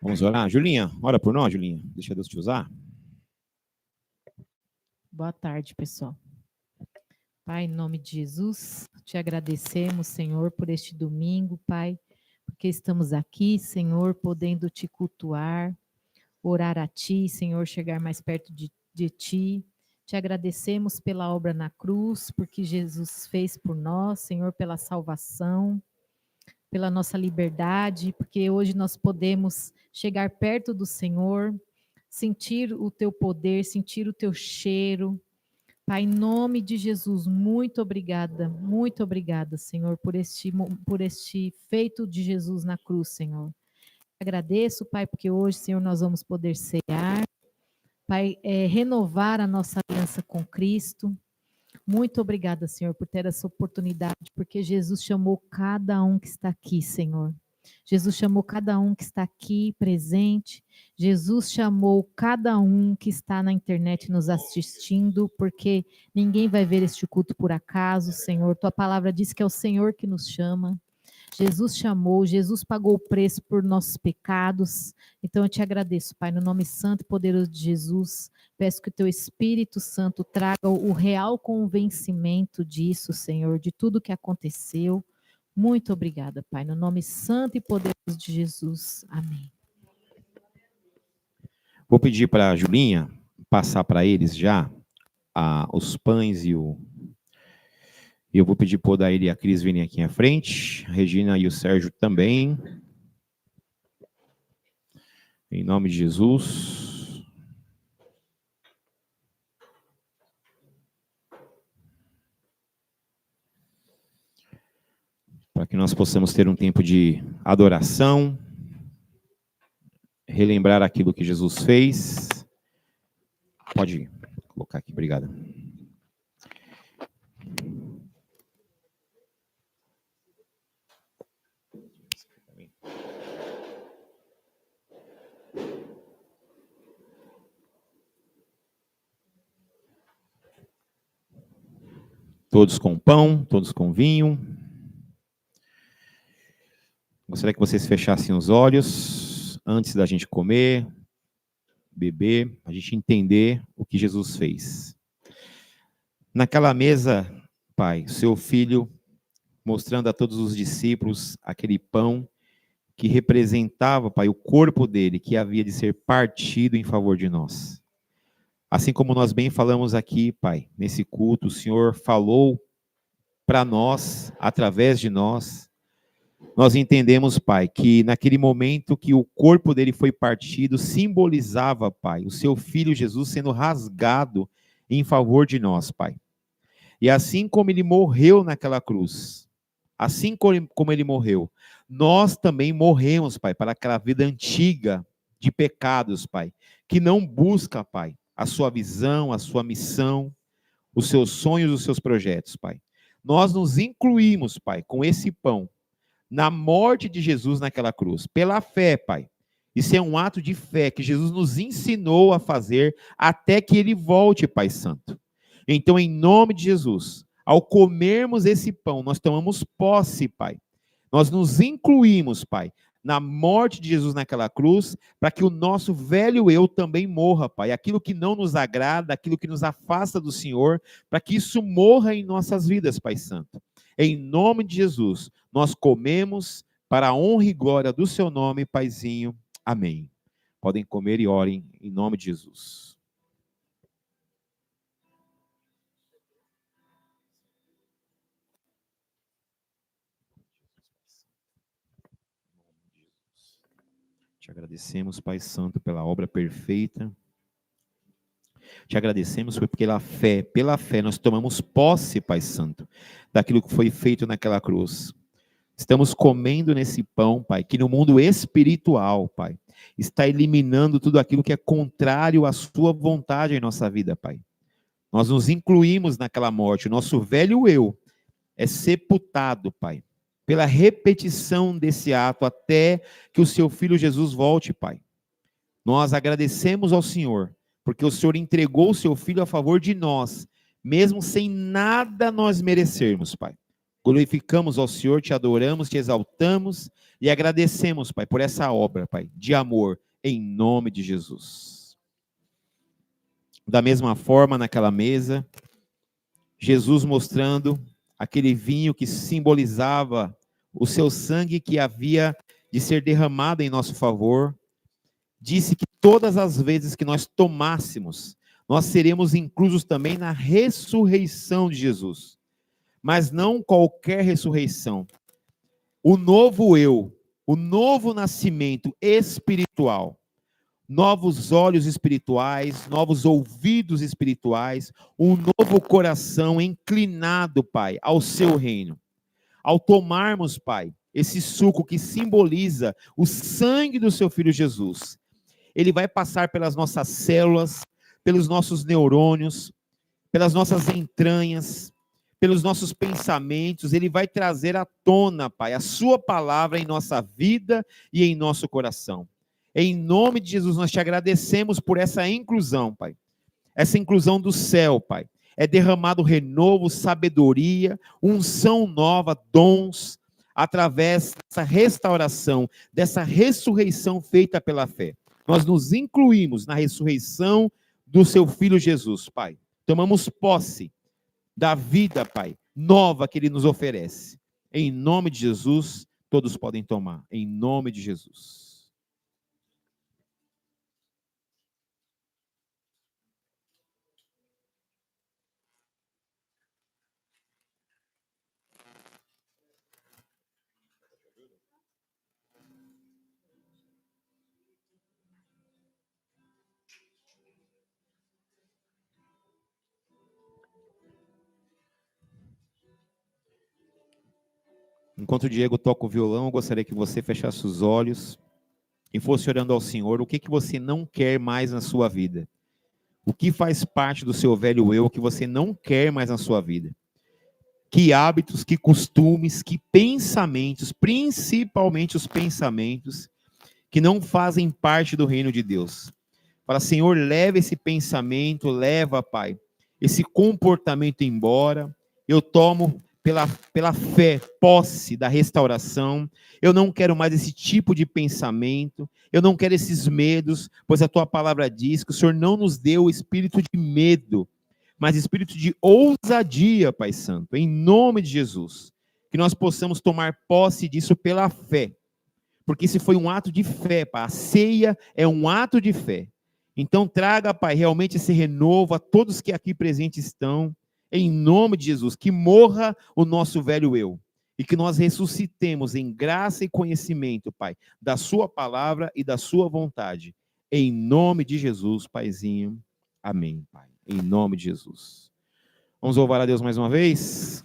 Vamos orar? Julinha, ora por nós, Julinha. Deixa Deus te usar. Boa tarde, pessoal. Pai, em nome de Jesus, te agradecemos, Senhor, por este domingo, Pai, porque estamos aqui, Senhor, podendo te cultuar, orar a Ti, Senhor, chegar mais perto de Ti. Te agradecemos pela obra na cruz, porque Jesus fez por nós, Senhor, pela salvação, pela nossa liberdade, porque hoje nós podemos chegar perto do Senhor, sentir o Teu poder, sentir o Teu cheiro. Pai, em nome de Jesus, muito obrigada, Senhor, por este feito de Jesus na cruz, Senhor. Agradeço, Pai, porque hoje, Senhor, nós vamos poder cear, Pai, renovar a nossa aliança com Cristo. Muito obrigada, Senhor, por ter essa oportunidade, porque Jesus chamou cada um que está aqui, Senhor. Jesus chamou cada um que está aqui presente. Jesus chamou cada um que está na internet nos assistindo, porque ninguém vai ver este culto por acaso, Senhor. Tua palavra diz que é o Senhor que nos chama. Jesus chamou, Jesus pagou o preço por nossos pecados. Então eu te agradeço, Pai, no nome santo e poderoso de Jesus. Peço que o teu Espírito Santo traga o real convencimento disso, Senhor, de tudo que aconteceu. Muito obrigada, Pai, no nome santo e poderoso de Jesus. Amém. Vou pedir para a Julinha passar para eles já os pães e o... Eu vou pedir para o Odair e a Cris virem aqui à frente, a Regina e o Sérgio também. Em nome de Jesus. Para que nós possamos ter um tempo de adoração, relembrar aquilo que Jesus fez. Pode colocar aqui, obrigado. Todos com pão, todos com vinho. Gostaria que vocês fechassem os olhos antes da gente comer, beber, a gente entender o que Jesus fez. Naquela mesa, Pai, seu Filho mostrando a todos os discípulos aquele pão que representava, Pai, o corpo dele, que havia de ser partido em favor de nós. Assim como nós bem falamos aqui, Pai, nesse culto, o Senhor falou para nós, através de nós. Nós entendemos, Pai, que naquele momento que o corpo dele foi partido, simbolizava, Pai, o seu Filho Jesus sendo rasgado em favor de nós, Pai. E assim como ele morreu naquela cruz, assim como ele morreu, nós também morremos, Pai, para aquela vida antiga de pecados, Pai, que não busca, Pai, a sua visão, a sua missão, os seus sonhos, os seus projetos, Pai. Nós nos incluímos, Pai, com esse pão, na morte de Jesus naquela cruz, pela fé, Pai. Isso é um ato de fé que Jesus nos ensinou a fazer até que ele volte, Pai Santo. Então, em nome de Jesus, ao comermos esse pão, nós tomamos posse, Pai. Nós nos incluímos, Pai, na morte de Jesus naquela cruz, para que o nosso velho eu também morra, Pai. Aquilo que não nos agrada, aquilo que nos afasta do Senhor, para que isso morra em nossas vidas, Pai Santo. Em nome de Jesus, nós comemos para a honra e glória do seu nome, Paizinho. Amém. Podem comer e orem em nome de Jesus. Te agradecemos, Pai Santo, pela obra perfeita. Te agradecemos porque pela fé, nós tomamos posse, Pai Santo, daquilo que foi feito naquela cruz. Estamos comendo nesse pão, Pai, que no mundo espiritual, Pai, está eliminando tudo aquilo que é contrário à sua vontade em nossa vida, Pai. Nós nos incluímos naquela morte. O nosso velho eu é sepultado, Pai, pela repetição desse ato até que o seu Filho Jesus volte, Pai. Nós agradecemos ao Senhor, porque o Senhor entregou o seu Filho a favor de nós, mesmo sem nada nós merecermos, Pai. Glorificamos ao Senhor, te adoramos, te exaltamos e agradecemos, Pai, por essa obra, Pai, de amor, em nome de Jesus. Da mesma forma, naquela mesa, Jesus mostrando aquele vinho que simbolizava o seu sangue que havia de ser derramado em nosso favor, disse que todas as vezes que nós tomássemos, nós seremos inclusos também na ressurreição de Jesus. Mas não qualquer ressurreição. O novo eu, o novo nascimento espiritual, novos olhos espirituais, novos ouvidos espirituais, um novo coração inclinado, Pai, ao seu reino. Ao tomarmos, Pai, esse suco que simboliza o sangue do seu Filho Jesus, ele vai passar pelas nossas células, pelos nossos neurônios, pelas nossas entranhas, pelos nossos pensamentos, ele vai trazer à tona, Pai, a sua palavra em nossa vida e em nosso coração. Em nome de Jesus, nós te agradecemos por essa inclusão, Pai. Essa inclusão do céu, Pai. É derramado renovo, sabedoria, unção nova, dons, através dessa restauração, dessa ressurreição feita pela fé. Nós nos incluímos na ressurreição do seu Filho Jesus, Pai. Tomamos posse da vida, Pai, nova que ele nos oferece. Em nome de Jesus, todos podem tomar. Em nome de Jesus. Enquanto o Diego toca o violão, eu gostaria que você fechasse os olhos e fosse orando ao Senhor o que você não quer mais na sua vida. O que faz parte do seu velho eu que você não quer mais na sua vida. Que hábitos, que costumes, que pensamentos, principalmente os pensamentos, que não fazem parte do reino de Deus. Fala, Senhor, leva esse pensamento, leva, Pai, esse comportamento embora, eu tomo pela fé posse da restauração. Eu não quero mais esse tipo de pensamento, eu não quero esses medos, pois a tua palavra diz que o Senhor não nos deu o espírito de medo, mas espírito de ousadia, Pai Santo, em nome de Jesus. Que nós possamos tomar posse disso pela fé, porque esse foi um ato de fé, Pai. A ceia é um ato de fé. Então traga, Pai, realmente esse renovo a todos que aqui presentes estão, em nome de Jesus, que morra o nosso velho eu, e que nós ressuscitemos em graça e conhecimento, Pai, da sua palavra e da sua vontade. Em nome de Jesus, Paizinho. Amém, Pai. Em nome de Jesus. Vamos louvar a Deus mais uma vez.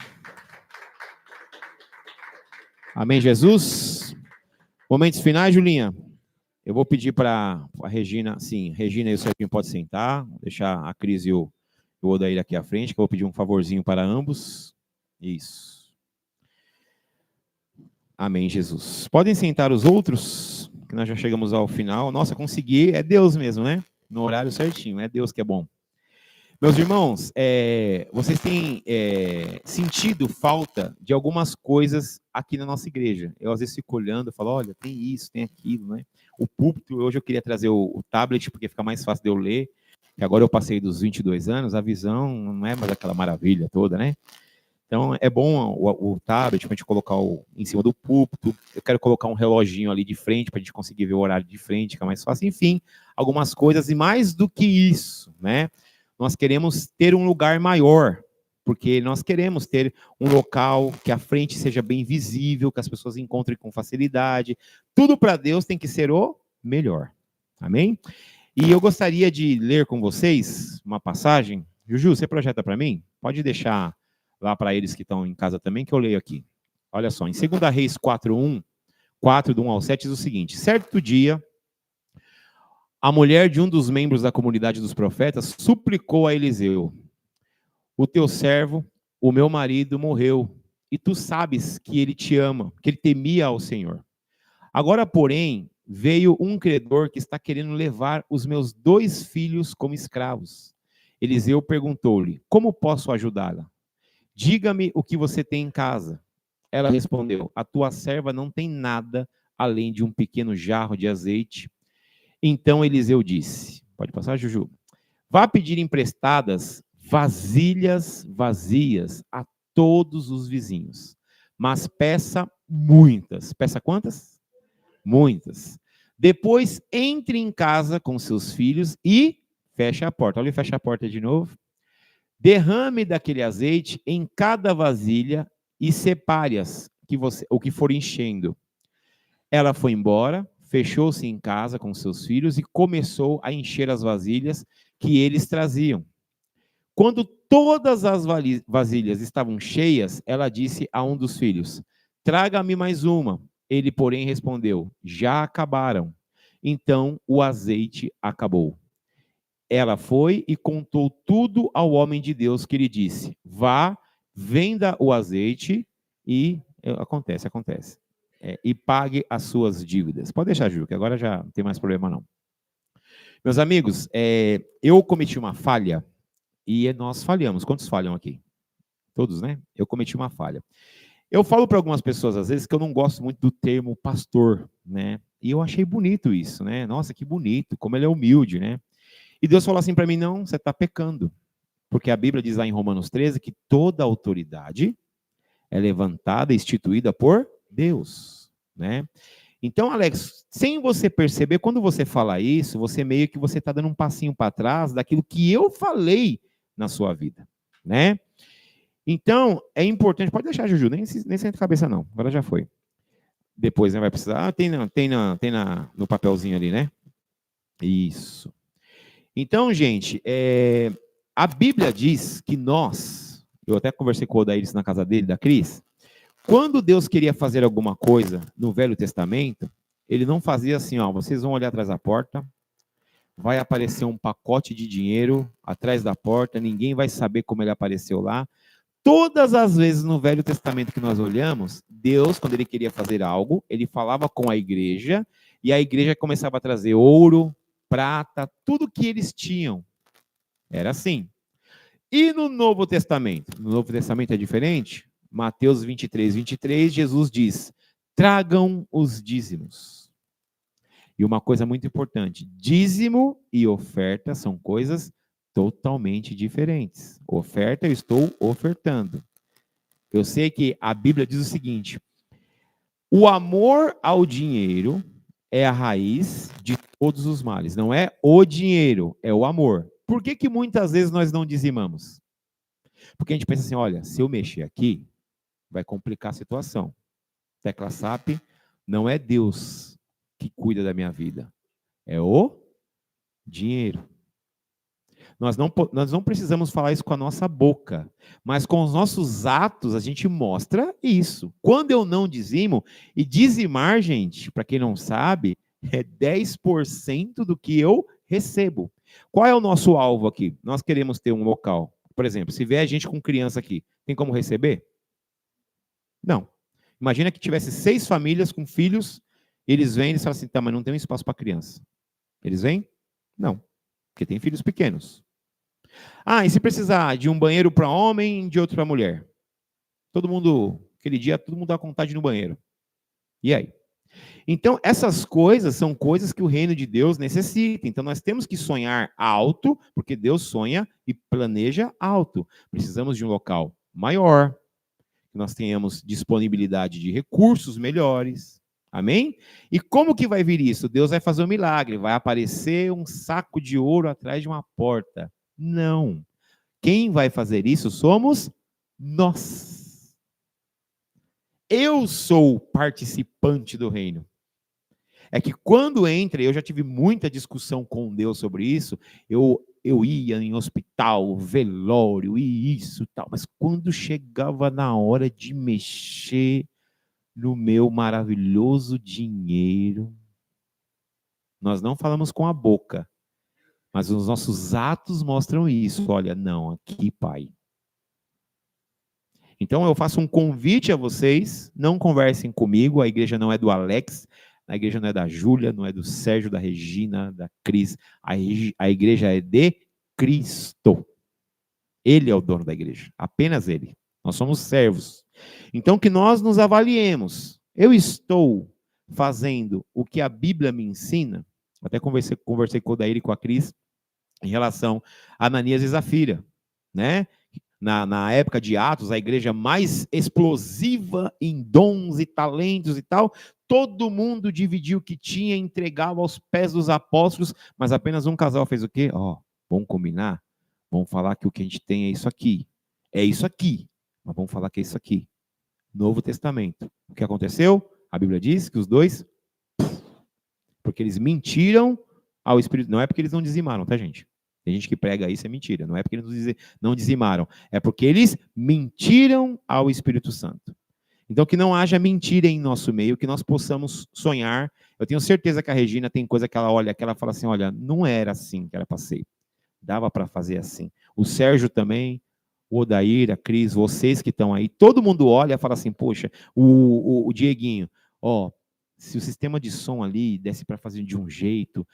Amém, Jesus. Momentos finais, Julinha. Eu vou pedir para a Regina, sim, Regina e o Serginho podem sentar, vou deixar a Cris e o Odair aqui à frente, que eu vou pedir um favorzinho para ambos. Isso. Amém, Jesus. Podem sentar os outros, que nós já chegamos ao final. Nossa, consegui, é Deus mesmo, né? No horário certinho, é Deus que é bom. Meus irmãos, vocês têm sentido falta de algumas coisas aqui na nossa igreja. Eu às vezes fico olhando e falo, olha, tem isso, tem aquilo, né? O púlpito, hoje eu queria trazer o tablet, porque fica mais fácil de eu ler. E agora eu passei dos 22 anos, a visão não é mais aquela maravilha toda, né? Então é bom o tablet para a gente colocar em cima do púlpito. Eu quero colocar um reloginho ali de frente para a gente conseguir ver o horário de frente, que é mais fácil. Enfim, algumas coisas. E mais do que isso, né? Nós queremos ter um lugar maior, porque nós queremos ter um local que a frente seja bem visível, que as pessoas encontrem com facilidade. Tudo para Deus tem que ser o melhor. Amém? E eu gostaria de ler com vocês uma passagem. Juju, você projeta para mim? Pode deixar lá para eles que estão em casa também, que eu leio aqui. Olha só, em 2 Reis 4:1, 4, do 1 ao 7, diz o seguinte: certo dia, a mulher de um dos membros da comunidade dos profetas suplicou a Eliseu: o teu servo, o meu marido, morreu, e tu sabes que ele te ama, que ele temia ao Senhor. Agora, porém, veio um credor que está querendo levar os meus 2 filhos como escravos. Eliseu perguntou-lhe: como posso ajudá-la? Diga-me o que você tem em casa. Ela respondeu: a tua serva não tem nada além de um pequeno jarro de azeite. Então Eliseu disse, pode passar, Juju, vá pedir emprestadas vasilhas vazias a todos os vizinhos, mas peça muitas. Peça quantas? Muitas. Depois entre em casa com seus filhos e feche a porta. Olha, fecha a porta de novo. Derrame daquele azeite em cada vasilha e separe-as, o que for enchendo. Ela foi embora, fechou-se em casa com seus filhos e começou a encher as vasilhas que eles traziam. Quando todas as vasilhas estavam cheias, ela disse a um dos filhos: traga-me mais uma. Ele, porém, respondeu: já acabaram. Então o azeite acabou. Ela foi e contou tudo ao homem de Deus, que lhe disse: vá, venda o azeite e... Acontece. E pague as suas dívidas. Pode deixar, Ju, que agora já não tem mais problema, não. Meus amigos, eu cometi uma falha e nós falhamos. Quantos falham aqui? Todos, né? Eu cometi uma falha. Eu falo para algumas pessoas, às vezes, que eu não gosto muito do termo pastor, né? E eu achei bonito isso, né? Nossa, que bonito, como ele é humilde, né? E Deus falou assim para mim: não, você está pecando. Porque a Bíblia diz lá em Romanos 13 que toda autoridade é levantada e instituída por Deus, né? Então, Alex, sem você perceber, quando você fala isso, você meio que você está dando um passinho para trás daquilo que eu falei na sua vida, né? Então, é importante, pode deixar, Juju, nem senta a cabeça não, agora já foi. Depois, né, vai precisar, tem no papelzinho ali, né? Isso. Então, gente, a Bíblia diz que nós, eu até conversei com o Odair na casa dele, da Cris, quando Deus queria fazer alguma coisa no Velho Testamento, ele não fazia assim, ó, vocês vão olhar atrás da porta, vai aparecer um pacote de dinheiro atrás da porta, ninguém vai saber como ele apareceu lá. Todas as vezes no Velho Testamento que nós olhamos, Deus, quando ele queria fazer algo, ele falava com a igreja, e a igreja começava a trazer ouro, prata, tudo que eles tinham. Era assim. E no Novo Testamento? No Novo Testamento é diferente? Mateus 23, Jesus diz, tragam os dízimos. E uma coisa muito importante, dízimo e oferta são coisas totalmente diferentes. Oferta, eu estou ofertando. Eu sei que a Bíblia diz o seguinte, o amor ao dinheiro é a raiz de todos os males. Não é o dinheiro, é o amor. Por que que muitas vezes nós não dizimamos? Porque a gente pensa assim, olha, se eu mexer aqui, vai complicar a situação. Tecla SAP, não é Deus que cuida da minha vida, é o dinheiro. Nós não precisamos falar isso com a nossa boca, mas com os nossos atos a gente mostra isso. Quando eu não dizimo, e dizimar, gente, para quem não sabe, é 10% do que eu recebo. Qual é o nosso alvo aqui? Nós queremos ter um local. Por exemplo, se vier gente com criança aqui, tem como receber? Não. Imagina que tivesse 6 famílias com filhos, eles vêm e falam assim, tá, mas não tem um espaço para criança. Eles vêm? Não, porque tem filhos pequenos. Ah, e se precisar de um banheiro para homem e de outro para mulher? Todo mundo, aquele dia, todo mundo dá vontade no banheiro. E aí? Então, essas coisas são coisas que o reino de Deus necessita. Então, nós temos que sonhar alto, porque Deus sonha e planeja alto. Precisamos de um local maior, que nós tenhamos disponibilidade de recursos melhores. Amém? E como que vai vir isso? Deus vai fazer um milagre, vai aparecer um saco de ouro atrás de uma porta. Não. Quem vai fazer isso somos nós. Eu sou participante do reino. É que quando entra, eu já tive muita discussão com Deus sobre isso, eu ia em hospital, velório e isso e tal, mas quando chegava na hora de mexer no meu maravilhoso dinheiro, nós não falamos com a boca, mas os nossos atos mostram isso. Olha, não, aqui, Pai. Então eu faço um convite a vocês, não conversem comigo, a igreja não é do Alex, a igreja não é da Júlia, não é do Sérgio, da Regina, da Cris, a igreja é de Cristo. Ele é o dono da igreja, apenas ele. Nós somos servos. Então que nós nos avaliemos. Eu estou fazendo o que a Bíblia me ensina? Até conversei com o Daír e com a Cris em relação a Ananias e Zafira, né? Na época de Atos, a igreja mais explosiva em dons e talentos e tal, todo mundo dividiu o que tinha, entregava aos pés dos apóstolos, mas apenas um casal fez o quê? Vamos combinar? Vamos falar que o que a gente tem é isso aqui. É isso aqui, mas vamos falar que é isso aqui. Novo Testamento. O que aconteceu? A Bíblia diz que os dois, porque eles mentiram ao Espírito, não é porque eles não dizimaram, tá, gente? Tem gente que prega isso, é mentira. Não é porque eles não dizimaram. É porque eles mentiram ao Espírito Santo. Então, que não haja mentira em nosso meio, que nós possamos sonhar. Eu tenho certeza que a Regina tem coisa que ela olha, que ela fala assim, olha, não era assim que era passei. Dava para fazer assim. O Sérgio também, o Odair, a Cris, vocês que estão aí, todo mundo olha e fala assim, poxa, o Dieguinho, se o sistema de som ali desse para fazer de um jeito,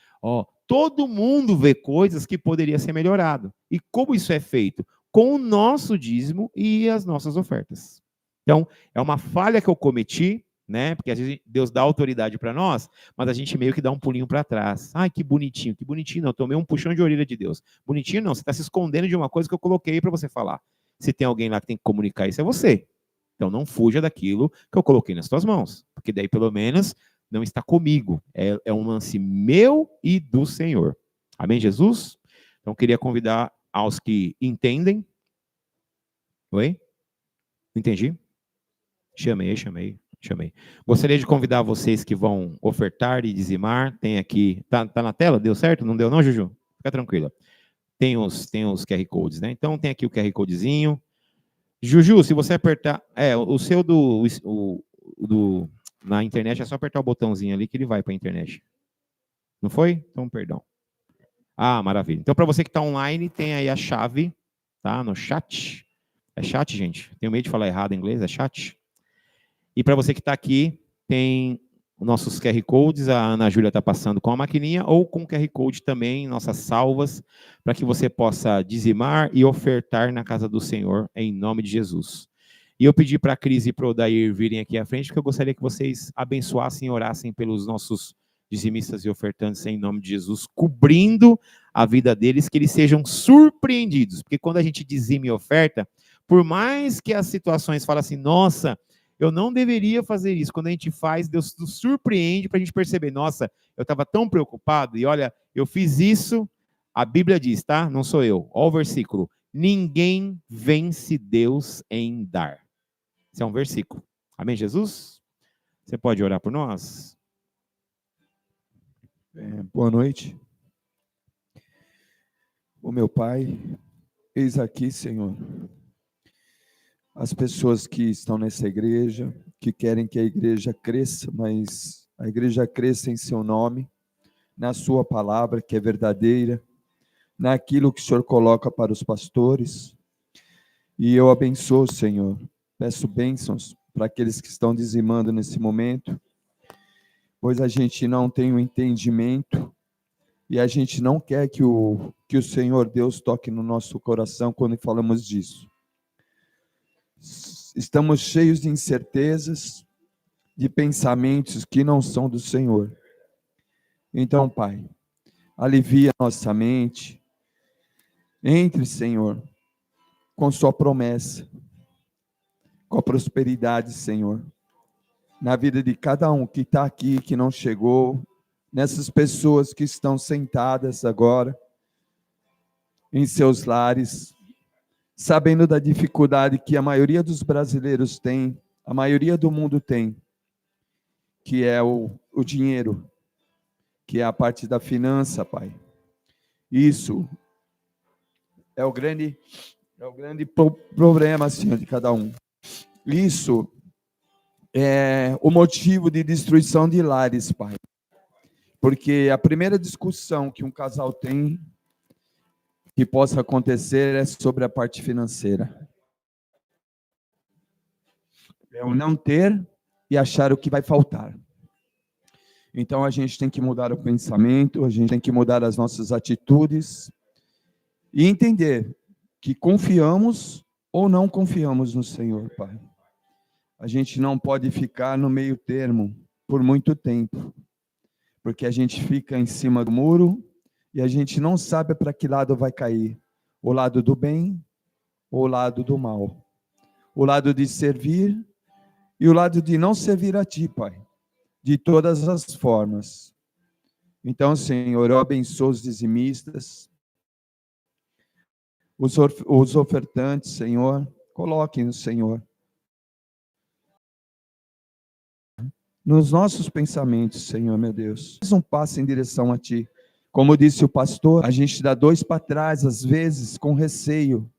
todo mundo vê coisas que poderia ser melhorado. E como isso é feito? Com o nosso dízimo e as nossas ofertas. Então, é uma falha que eu cometi, né? Porque às vezes Deus dá autoridade para nós, mas a gente meio que dá um pulinho para trás. Ai, que bonitinho não, eu tomei um puxão de orelha de Deus. Bonitinho não, você está se escondendo de uma coisa que eu coloquei para você falar. Se tem alguém lá que tem que comunicar isso, é você. Então não fuja daquilo que eu coloquei nas tuas mãos, porque daí pelo menos não está comigo. É um lance meu e do Senhor. Amém, Jesus? Então queria convidar aos que entendem. Oi? Entendi? Chamei. Gostaria de convidar vocês que vão ofertar e dizimar. Tem aqui, tá na tela? Deu certo? Não deu não, Juju? Fica tranquila. Tem os QR Codes, né? Então tem aqui o QR Codezinho. Juju, se você apertar, o seu na internet é só apertar o botãozinho ali que ele vai para a internet. Não foi? Então, perdão. Maravilha. Então, para você que está online, tem aí a chave, tá? No chat. É chat, gente. Tenho medo de falar errado em inglês, é chat. E para você que está aqui, tem nossos QR Codes, a Ana Júlia está passando com a maquininha, ou com QR Code também, nossas salvas, para que você possa dizimar e ofertar na casa do Senhor, em nome de Jesus. E eu pedi para a Cris e para o Dair virem aqui à frente, porque eu gostaria que vocês abençoassem e orassem pelos nossos dizimistas e ofertantes, em nome de Jesus, cobrindo a vida deles, que eles sejam surpreendidos, porque quando a gente dizima e oferta, por mais que as situações falem assim, nossa, eu não deveria fazer isso. Quando a gente faz, Deus nos surpreende para a gente perceber, nossa, eu estava tão preocupado, e olha, eu fiz isso, a Bíblia diz, tá? Não sou eu. Olha o versículo. Ninguém vence Deus em dar. Esse é um versículo. Amém, Jesus? Você pode orar por nós? Boa noite. O meu Pai, eis aqui, Senhor, as pessoas que estão nessa igreja, que querem que a igreja cresça, mas a igreja cresça em seu nome, na sua palavra, que é verdadeira, naquilo que o Senhor coloca para os pastores. E eu abençoo, Senhor, peço bênçãos para aqueles que estão dizimando nesse momento, pois a gente não tem o entendimento e a gente não quer que o Senhor Deus toque no nosso coração quando falamos disso. Estamos cheios de incertezas, de pensamentos que não são do Senhor. Então, Pai, alivia nossa mente. Entre, Senhor, com sua promessa, com a prosperidade, Senhor, na vida de cada um que está aqui, que não chegou, nessas pessoas que estão sentadas agora, em seus lares, sabendo da dificuldade que a maioria dos brasileiros tem, a maioria do mundo tem, que é o dinheiro, que é a parte da finança, Pai. Isso é o grande problema, Senhor, de cada um. Isso é o motivo de destruição de lares, Pai. Porque a primeira discussão que um casal tem, que possa acontecer, é sobre a parte financeira. É o não ter e achar o que vai faltar. Então a gente tem que mudar o pensamento, a gente tem que mudar as nossas atitudes e entender que confiamos ou não confiamos no Senhor, Pai. A gente não pode ficar no meio termo por muito tempo, porque a gente fica em cima do muro e a gente não sabe para que lado vai cair, o lado do bem ou o lado do mal, o lado de servir e o lado de não servir a Ti, Pai, de todas as formas. Então, Senhor, eu abençoo os dizimistas, os ofertantes, Senhor, coloquem o Senhor nos nossos pensamentos, Senhor, meu Deus. Mais um passo em direção a Ti. Como disse o pastor, a gente dá 2 para trás, às vezes, com receio,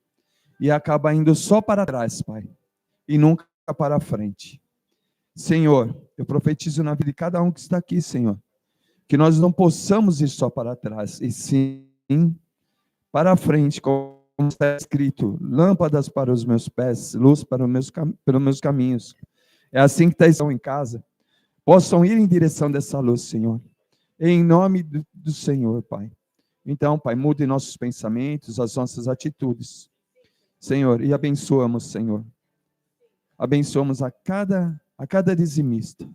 e acaba indo só para trás, Pai, e nunca para frente. Senhor, eu profetizo na vida de cada um que está aqui, Senhor, que nós não possamos ir só para trás, e sim para frente, como está escrito, lâmpadas para os meus pés, luz para os meus caminhos. É assim que está em casa. Possam ir em direção dessa luz, Senhor. Em nome do Senhor, Pai. Então, Pai, mude nossos pensamentos, as nossas atitudes. Senhor, e abençoamos, Senhor. Abençoamos a cada dizimista.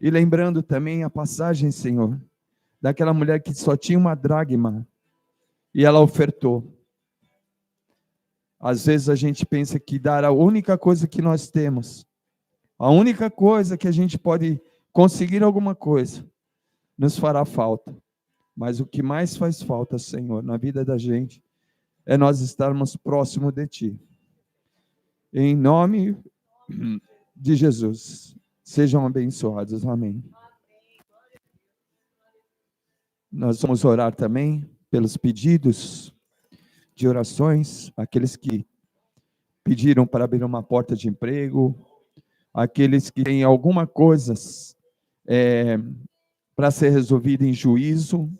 E lembrando também a passagem, Senhor, daquela mulher que só tinha uma dracma e ela ofertou. Às vezes a gente pensa que dar a única coisa que nós temos, a única coisa que a gente pode conseguir alguma coisa, nos fará falta. Mas o que mais faz falta, Senhor, na vida da gente, é nós estarmos próximo de Ti. Em nome de Jesus, sejam abençoados. Amém. Nós vamos orar também pelos pedidos de orações, aqueles que pediram para abrir uma porta de emprego, aqueles que têm alguma coisa para ser resolvida em juízo,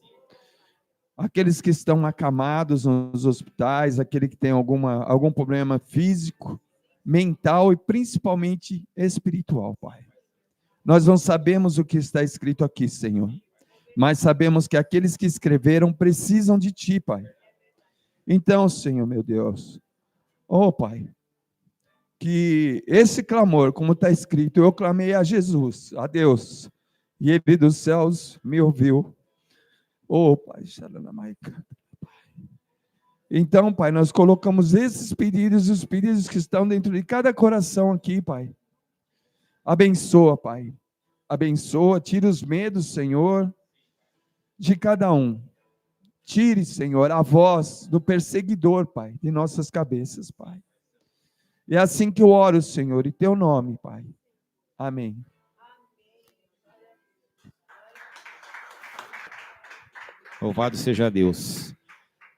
aqueles que estão acamados nos hospitais, aquele que tem algum problema físico, mental e principalmente espiritual, Pai. Nós não sabemos o que está escrito aqui, Senhor, mas sabemos que aqueles que escreveram precisam de Ti, Pai. Então, Senhor, meu Deus, Pai, que esse clamor, como está escrito, eu clamei a Jesus, a Deus, e Ele dos céus me ouviu. Pai, então, Pai, nós colocamos esses pedidos e os pedidos que estão dentro de cada coração aqui, Pai. Abençoa, Pai. Abençoa, tira os medos, Senhor, de cada um. Tire, Senhor, a voz do perseguidor, Pai, de nossas cabeças, Pai. É assim que eu oro, Senhor, em Teu nome, Pai. Amém. Louvado seja Deus.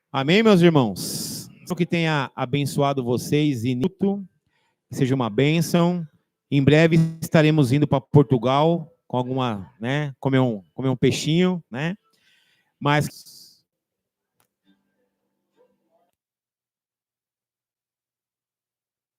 Amém, meus irmãos? Que tenha abençoado vocês e que seja uma bênção. Em breve estaremos indo para Portugal com alguma, comer um peixinho, Mas